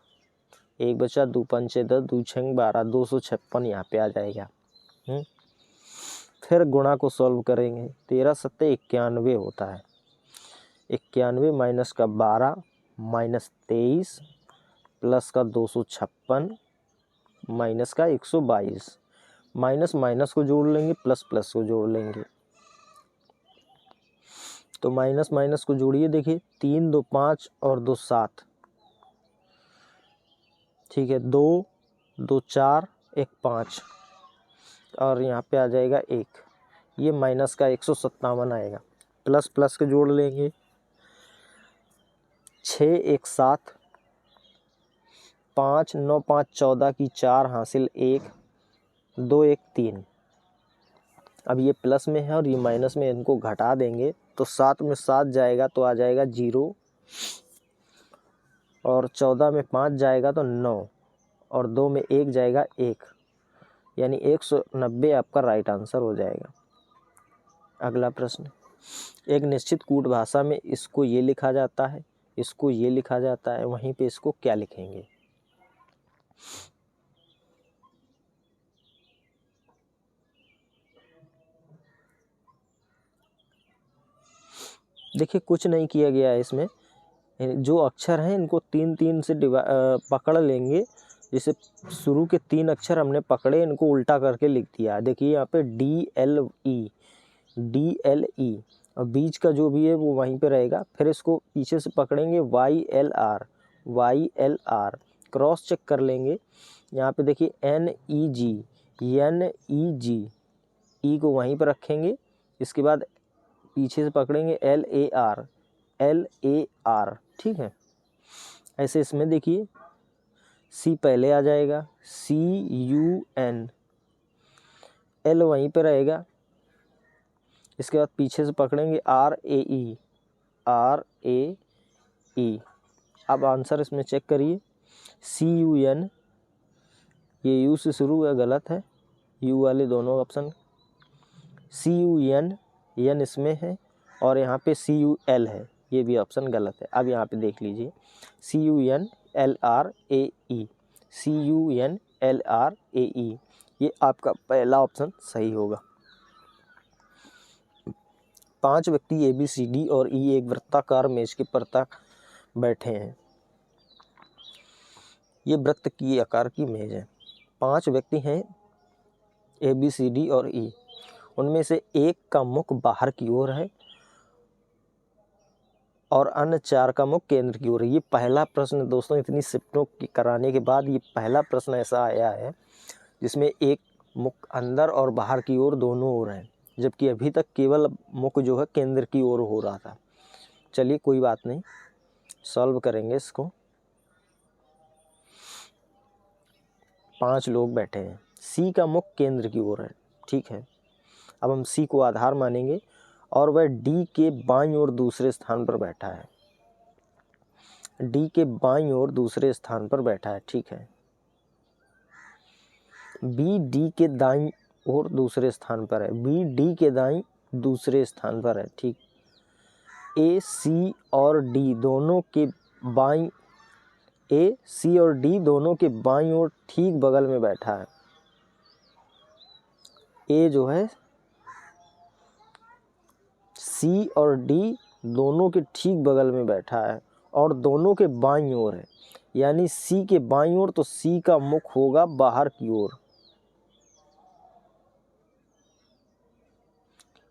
1 बचा, 2 पंचे 10, 2 छंग 12, 256 यहाँ पे आ जाएगा। फिर गुणा को सॉल्व करेंगे, 13 सत्ते 91 होता है। 91 माइनस का 12 माइनस 23 प्लस का 256 माइनस का 122, माइनस माइनस को जोड़ लेंगे, प्लस प्लस को जोड़ लेंगे। तो माइनस माइनस को जोड़िए, देखिए 3 2 5 और 2 7, ठीक है। 2 2 4 1 5 और यहाँ पे आ जाएगा 1, ये माइनस का 157 आएगा। प्लस प्लस को जोड़ लेंगे, 6 1 7, 5 9 5 14 की 4 हासिल 1, 2 1 3। अब ये प्लस में है और ये माइनस में, इनको घटा देंगे तो 7 में 7 जाएगा तो आ जाएगा 0, और 14 में 5 जाएगा तो 9, और 2 में 1 जाएगा 1, यानी 190 आपका राइट आंसर हो जाएगा। अगला प्रश्न, एक निश्चित कूट भाषा में इसको ये लिखा जाता है, इसको ये लिखा जाता है, वहीं पे इसको क्या लिखेंगे? देखिए कुछ नहीं किया गया है इसमें, जो अक्षर हैं इनको 3 से पकड़ लेंगे। जैसे शुरू के 3 अक्षर हमने पकड़े, इनको उल्टा करके लिख दिया। देखिए यहाँ पे DLE और बीच का जो भी है वो वहीं पे रहेगा। फिर इसको पीछे से पकड़ेंगे, YLR क्रॉस चेक कर लेंगे। यहाँ पे देखिए NEG E को वहीं पर रखेंगे। इसके बाद पीछे से पकड़ेंगे LAR, ठीक है। ऐसे इसमें देखिए C पहले आ जाएगा, CUN, L वहीं पे रहेगा। इसके बाद पीछे से पकड़ेंगे RAE। अब आंसर इसमें चेक करिए, CUN, ये U से शुरू है, गलत है, U वाले दोनों ऑप्शन। CUN, N इसमें है, और यहाँ पे CUL है, ये भी ऑप्शन गलत है। अब यहाँ पे देख लीजिए, CUNLRAE, ये आपका पहला ऑप्शन सही होगा। 5 व्यक्ति ABCD और E एक वृत्ताकार मेज के परतक बैठे हैं। ये वृत्त की आकार की मेज है। 5 व्यक्ति हैं ABCD और E, उनमें से एक का मुख बाहर की ओर है और अन्य 4 का मुख केंद्र की ओर है। ये पहला प्रश्न दोस्तों, इतनी शिफ्टों की कराने के बाद ये पहला प्रश्न ऐसा आया है जिसमें एक मुख अंदर और बाहर की ओर दोनों ओर हैं, जबकि अभी तक केवल मुख जो है केंद्र की ओर हो रहा था। चलिए कोई बात नहीं, सॉल्व करेंगे इसको। 5 लोग बैठे हैं, C का मुख केंद्र की ओर है, ठीक है। अब हम C को आधार मानेंगे और वह D के बाईं ओर दूसरे स्थान पर बैठा है। D के बाईं ओर दूसरे स्थान पर बैठा है, ठीक है। B D के दाईं ओर दूसरे स्थान पर है, B D के दाईं दूसरे स्थान पर है, ठीक। A C और D दोनों के बाईं ओर ठीक बगल में बैठा है। A जो है C और D दोनों के ठीक बगल में बैठा है और दोनों के बाईं ओर है, यानी C के बाईं ओर, तो C का मुख होगा बाहर की ओर।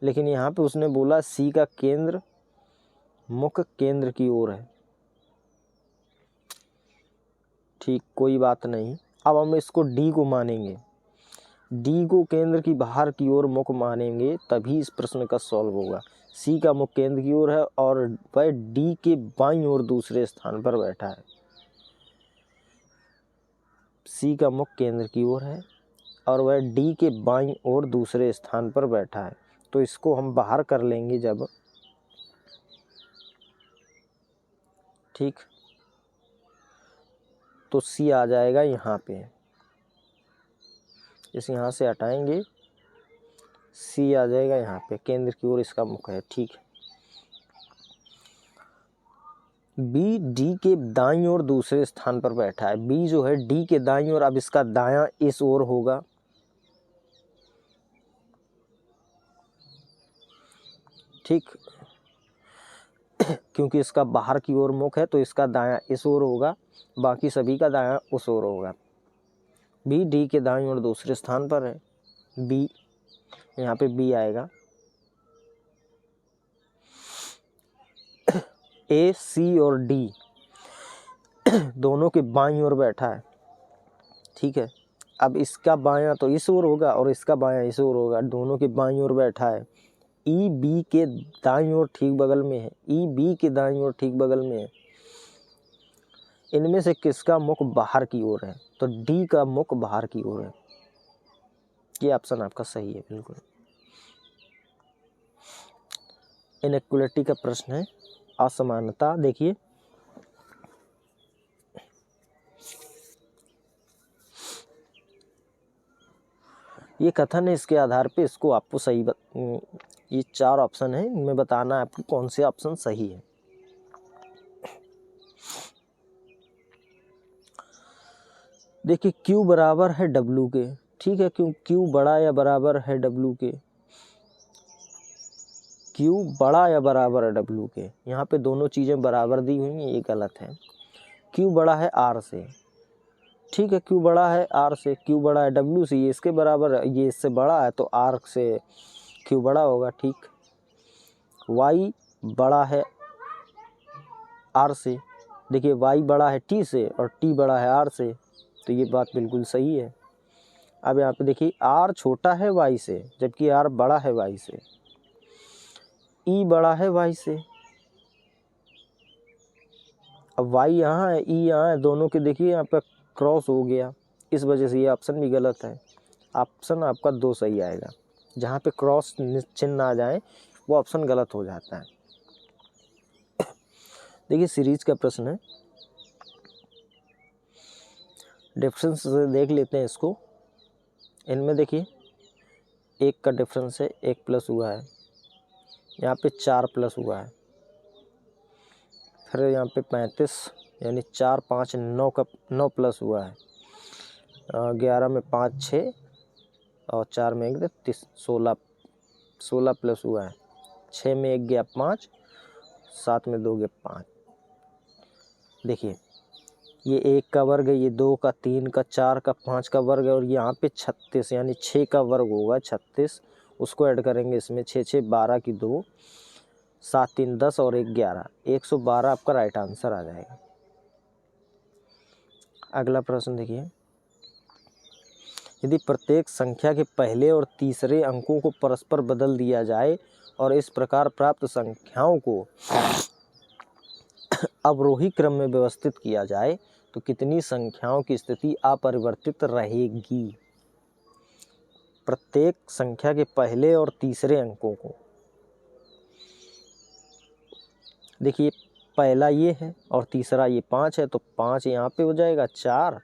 लेकिन यहाँ पे उसने बोला C का केंद्र मुख केंद्र की ओर है, ठीक, कोई बात नहीं। अब हम इसको D को मानेंगे, D को केंद्र की बाहर की ओर मुख मानेंगे, तभी इस प्रश्न का सॉल्व होगा। सी का मुख केंद्र की ओर है और वह डी के बाईं ओर दूसरे स्थान पर बैठा है। सी का मुख केंद्र की ओर है और वह डी के बाईं ओर दूसरे स्थान पर बैठा है। तो इसको हम बाहर कर लेंगे जब, ठीक, तो सी आ जाएगा यहाँ पे, इस यहाँ से हटाएंगे, सी आ जाएगा यहाँ पे, केंद्र की ओर इसका मुख है, ठीक है। बी डी के दाईं ओर दूसरे स्थान पर बैठा है। बी जो है डी के दाईं ओर, अब इसका दायां इस ओर होगा, ठीक, क्योंकि इसका बाहर की ओर मुख है तो इसका दायां इस ओर होगा, बाकी सभी का दायां उस ओर होगा। बी डी के दाईं ओर दूसरे स्थान पर है। बी, यहाँ पे बी आएगा। ए सी और डी दोनों के बाईं ओर बैठा है, ठीक है। अब इसका बायां तो इस ओर होगा और इसका बायां इस ओर होगा, दोनों के बाईं ओर बैठा है। ई बी के दाईं ओर ठीक बगल में है, ई बी के दाईं ओर ठीक बगल में है। इनमें से किसका मुख बाहर की ओर है? तो डी का मुख बाहर की ओर है। ये ऑप्शन आपका सही है, बिल्कुल। इनइक्वालिटी का प्रश्न है, असमानता। देखिए ये कथन है, इसके आधार पे इसको आपको सही ये 4 ऑप्शन है, इनमें बताना है आपको कौन से ऑप्शन सही है। देखिए Q बराबर है W के, ठीक है, क्यों Q बड़ा या बराबर है W के, Q बड़ा या बराबर है W के। यहाँ पे दोनों चीज़ें बराबर दी हुई हैं, ये गलत है। Q बड़ा है R से, ठीक है, Q बड़ा है R से, Q बड़ा है W से, ये इसके बराबर है, ये इससे बड़ा है तो R से Q बड़ा होगा, ठीक। Y बड़ा है R से, देखिए Y बड़ा है T से और T बड़ा है R से, तो ये बात बिल्कुल सही है। अब यहाँ पे देखिए R छोटा है Y से जबकि R बड़ा है Y से, E बड़ा है Y से, अब Y यहाँ है E यहाँ है, दोनों के देखिए यहाँ पे क्रॉस हो गया, इस वजह से ये ऑप्शन भी गलत है। ऑप्शन आपका 2 सही आएगा, जहाँ पे क्रॉस चिन्ह आ जाए वो ऑप्शन गलत हो जाता है। देखिए सीरीज का प्रश्न है, डिफरेंस से देख लेते हैं इसको। इनमें देखिए 1 का डिफरेंस है, 1 प्लस हुआ है, यहाँ पे 4 प्लस हुआ है, फिर यहाँ पे 35 यानी 4 5 9 का 9 प्लस हुआ है, 11 में 5 6 और 4 में 1 30 16 प्लस हुआ है, 6 में 1 गया 5, 7 में 2 गया 5। देखिए ये 1 का वर्ग है, ये 2 का 3 का 4 का 5 का वर्ग है, और यहाँ पे 36 यानी 6 का वर्ग होगा 36, उसको ऐड करेंगे इसमें, 6 6 12 की 2, 7 3 10 और 1 11, 112 आपका राइट आंसर आ जाएगा। अगला प्रश्न देखिए, यदि प्रत्येक संख्या के पहले और तीसरे अंकों को परस्पर बदल दिया जाए और इस प्रकार प्राप्त संख्याओं को अवरोही क्रम में व्यवस्थित किया जाए तो कितनी संख्याओं की स्थिति अपरिवर्तित रहेगी? प्रत्येक संख्या के पहले और तीसरे अंकों को, देखिए पहला ये है और तीसरा ये 5 है, तो 5 यहाँ पे हो जाएगा 4,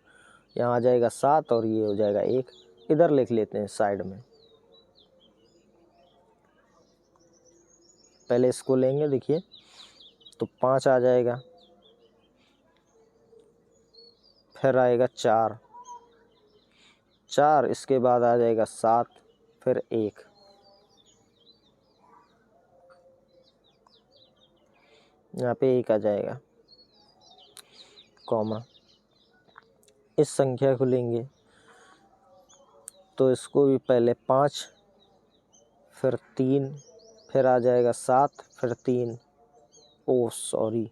यहाँ आ जाएगा 7 और ये हो जाएगा 1। इधर लिख लेते हैं साइड में, पहले इसको लेंगे, देखिए तो 5 आ जाएगा, फिर आएगा 4, इसके बाद आ जाएगा 7, फिर 1, यहाँ पे 1 आ जाएगा, कॉमा। इस संख्या को लेंगे तो इसको भी पहले 5, फिर 3, फिर आ जाएगा 7, फिर 3, ओ सॉरी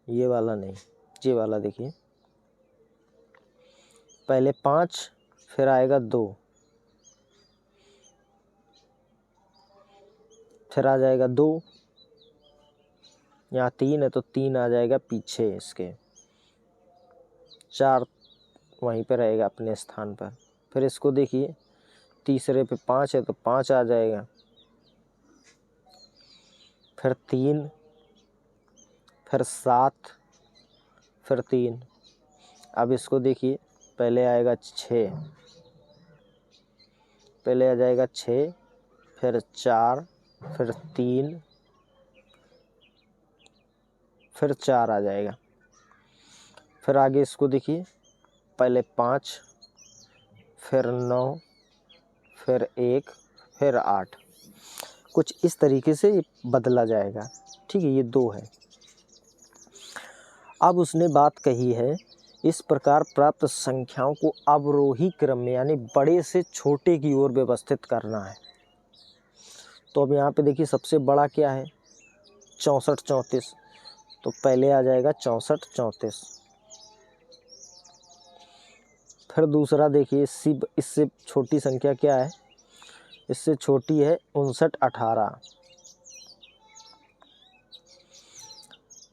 ये वाला नहीं, ये वाला देखिए, पहले 5, फिर आएगा 2, फिर आ जाएगा 2, यहाँ 3 है तो 3 आ जाएगा पीछे इसके, 4 वहीं पे रहेगा अपने स्थान पर। फिर इसको देखिए, तीसरे पे 5 है तो 5 आ जाएगा, फिर 3, फिर 7, फिर 3। अब इसको देखिए, पहले आएगा 6, पहले आ जाएगा 6, फिर 4, फिर 3, फिर 4 आ जाएगा। फिर आगे इसको देखिए, पहले 5, फिर 9, फिर 1, फिर 8। कुछ इस तरीके से ये बदला जाएगा। ठीक है, ये 2 है। अब उसने बात कही है, इस प्रकार प्राप्त संख्याओं को अवरोही क्रम में यानी बड़े से छोटे की ओर व्यवस्थित करना है। तो अब यहाँ पे देखिए, सबसे बड़ा क्या है, 64 34, तो पहले आ जाएगा 64 34। फिर दूसरा देखिए, इससे छोटी संख्या क्या है, इससे छोटी है 59 18।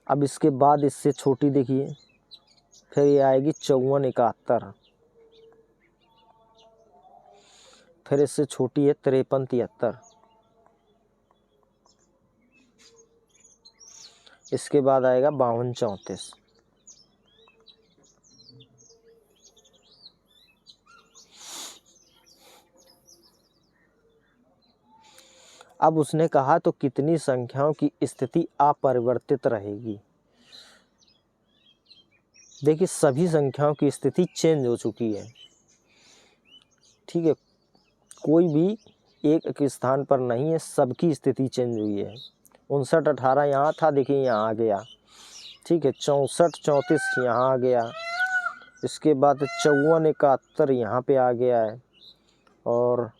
अब इसके बाद इससे छोटी देखिए, फिर ये आएगी 54 71। फिर इससे छोटी है 53 73। इसके बाद आएगा 52 34। अब उसने कहा तो कितनी संख्याओं की स्थिति अपरिवर्तित रहेगी। देखिए, सभी संख्याओं की स्थिति चेंज हो चुकी है। ठीक है, कोई भी एक के स्थान पर नहीं है, सबकी स्थिति चेंज हुई है। 59 18 यहाँ था, देखिए यहाँ आ गया। ठीक है, 64 34 यहाँ आ गया। इसके बाद 54 71 यहाँ पे आ गया है, और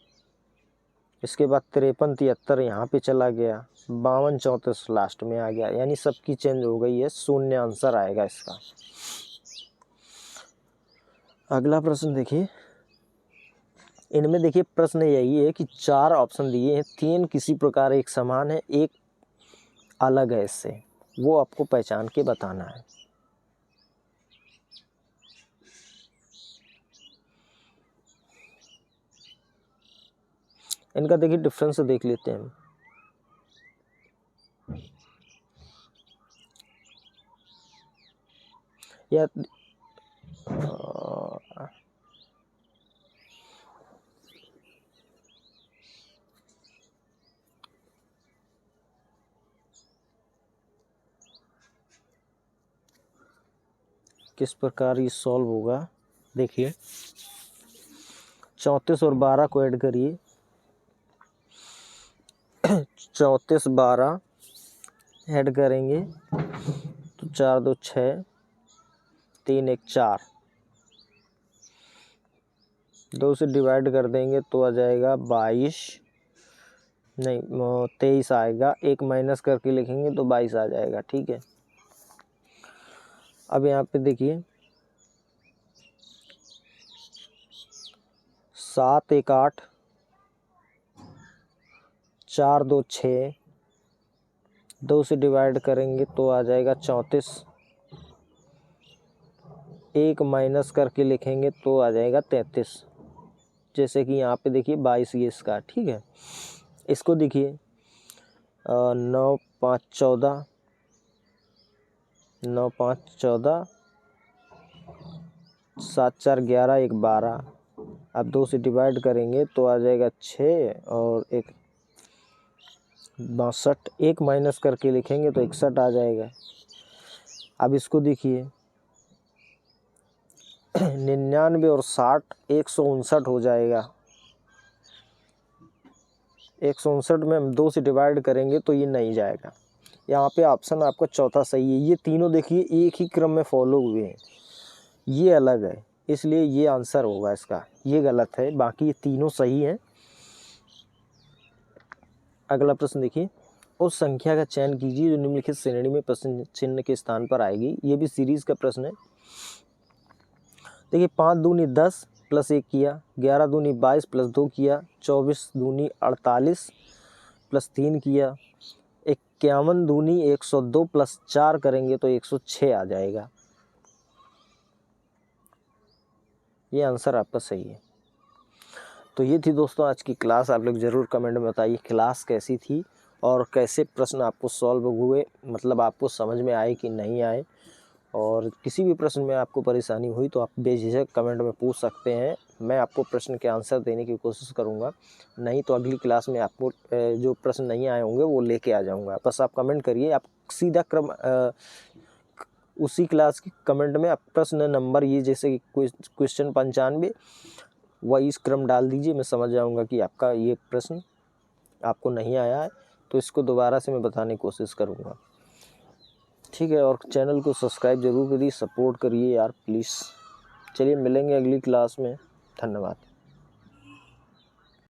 इसके बाद 53 73 यहाँ पे चला गया, 52 34 लास्ट में आ गया। यानी सबकी चेंज हो गई है, 0 आंसर आएगा इसका। अगला प्रश्न देखिए, इनमें देखिए प्रश्न यही है कि 4 ऑप्शन दिए हैं, 3 किसी प्रकार एक समान है, एक अलग है इससे, वो आपको पहचान के बताना है। इनका देखिए डिफरेंस देख लेते हैं। या किस प्रकार ये सॉल्व होगा, देखिए 34 और 12 को ऐड करिए। 34 12 ऐड करेंगे तो 4 2 6, 3 1 4। 2 से डिवाइड कर देंगे तो आ जाएगा 22, नहीं 23 आएगा। 1 माइनस करके लिखेंगे तो 22 आ जाएगा। ठीक है, अब यहाँ पे देखिए 7 1 8, 4 2 6, 2 से डिवाइड करेंगे तो आ जाएगा 34। 1 माइनस करके लिखेंगे तो आ जाएगा 33। जैसे कि यहाँ पे देखिए 22 ये इसका। ठीक है, इसको देखिए 9 5 14, 9 5 14, 7 4 11, 1 12। अब 2 से डिवाइड करेंगे तो आ जाएगा 6 और 1 62। 1 माइनस करके लिखेंगे तो 61 आ जाएगा। अब इसको देखिए 99 और 60 159 हो जाएगा। 159 में हम 2 से डिवाइड करेंगे तो ये नहीं जाएगा। यहाँ पे ऑप्शन आपका चौथा सही है। ये तीनों देखिए एक ही क्रम में फॉलो हुए हैं, ये अलग है, इसलिए ये आंसर होगा इसका। ये गलत है, बाकी ये तीनों सही हैं। अगला प्रश्न देखिए, उस संख्या का चयन कीजिए जो निम्नलिखित श्रेणी में प्रश्न चिन्ह के स्थान पर आएगी। ये भी सीरीज का प्रश्न है। देखिए 5 दूनी 10 प्लस 1 किया, 11 दूनी 22 प्लस 2 किया, 24 दूनी 48 प्लस 3 किया, 51 दूनी 102 प्लस 4 करेंगे तो 106 आ जाएगा। ये आंसर आपका सही है। तो ये थी दोस्तों आज की क्लास। आप लोग ज़रूर कमेंट में बताइए क्लास कैसी थी और कैसे प्रश्न आपको सॉल्व हुए, मतलब आपको समझ में आए कि नहीं आए। और किसी भी प्रश्न में आपको परेशानी हुई तो आप बेझिझक कमेंट में पूछ सकते हैं, मैं आपको प्रश्न के आंसर देने की कोशिश करूंगा। नहीं तो अगली क्लास में आपको जो प्रश्न नहीं आए होंगे वो लेके आ जाऊंगा। बस आप कमेंट करिए, आप सीधा क्रम उसी क्लास के कमेंट में आप प्रश्न नंबर ये जैसे कि क्वेश्चन 95 वही इस क्रम डाल दीजिए, मैं समझ जाऊंगा कि आपका ये प्रश्न आपको नहीं आया है, तो इसको दोबारा से मैं बताने की कोशिश करूंगा। ठीक है, और चैनल को सब्सक्राइब जरूर करिए, सपोर्ट करिए यार प्लीज़। चलिए मिलेंगे अगली क्लास में, धन्यवाद।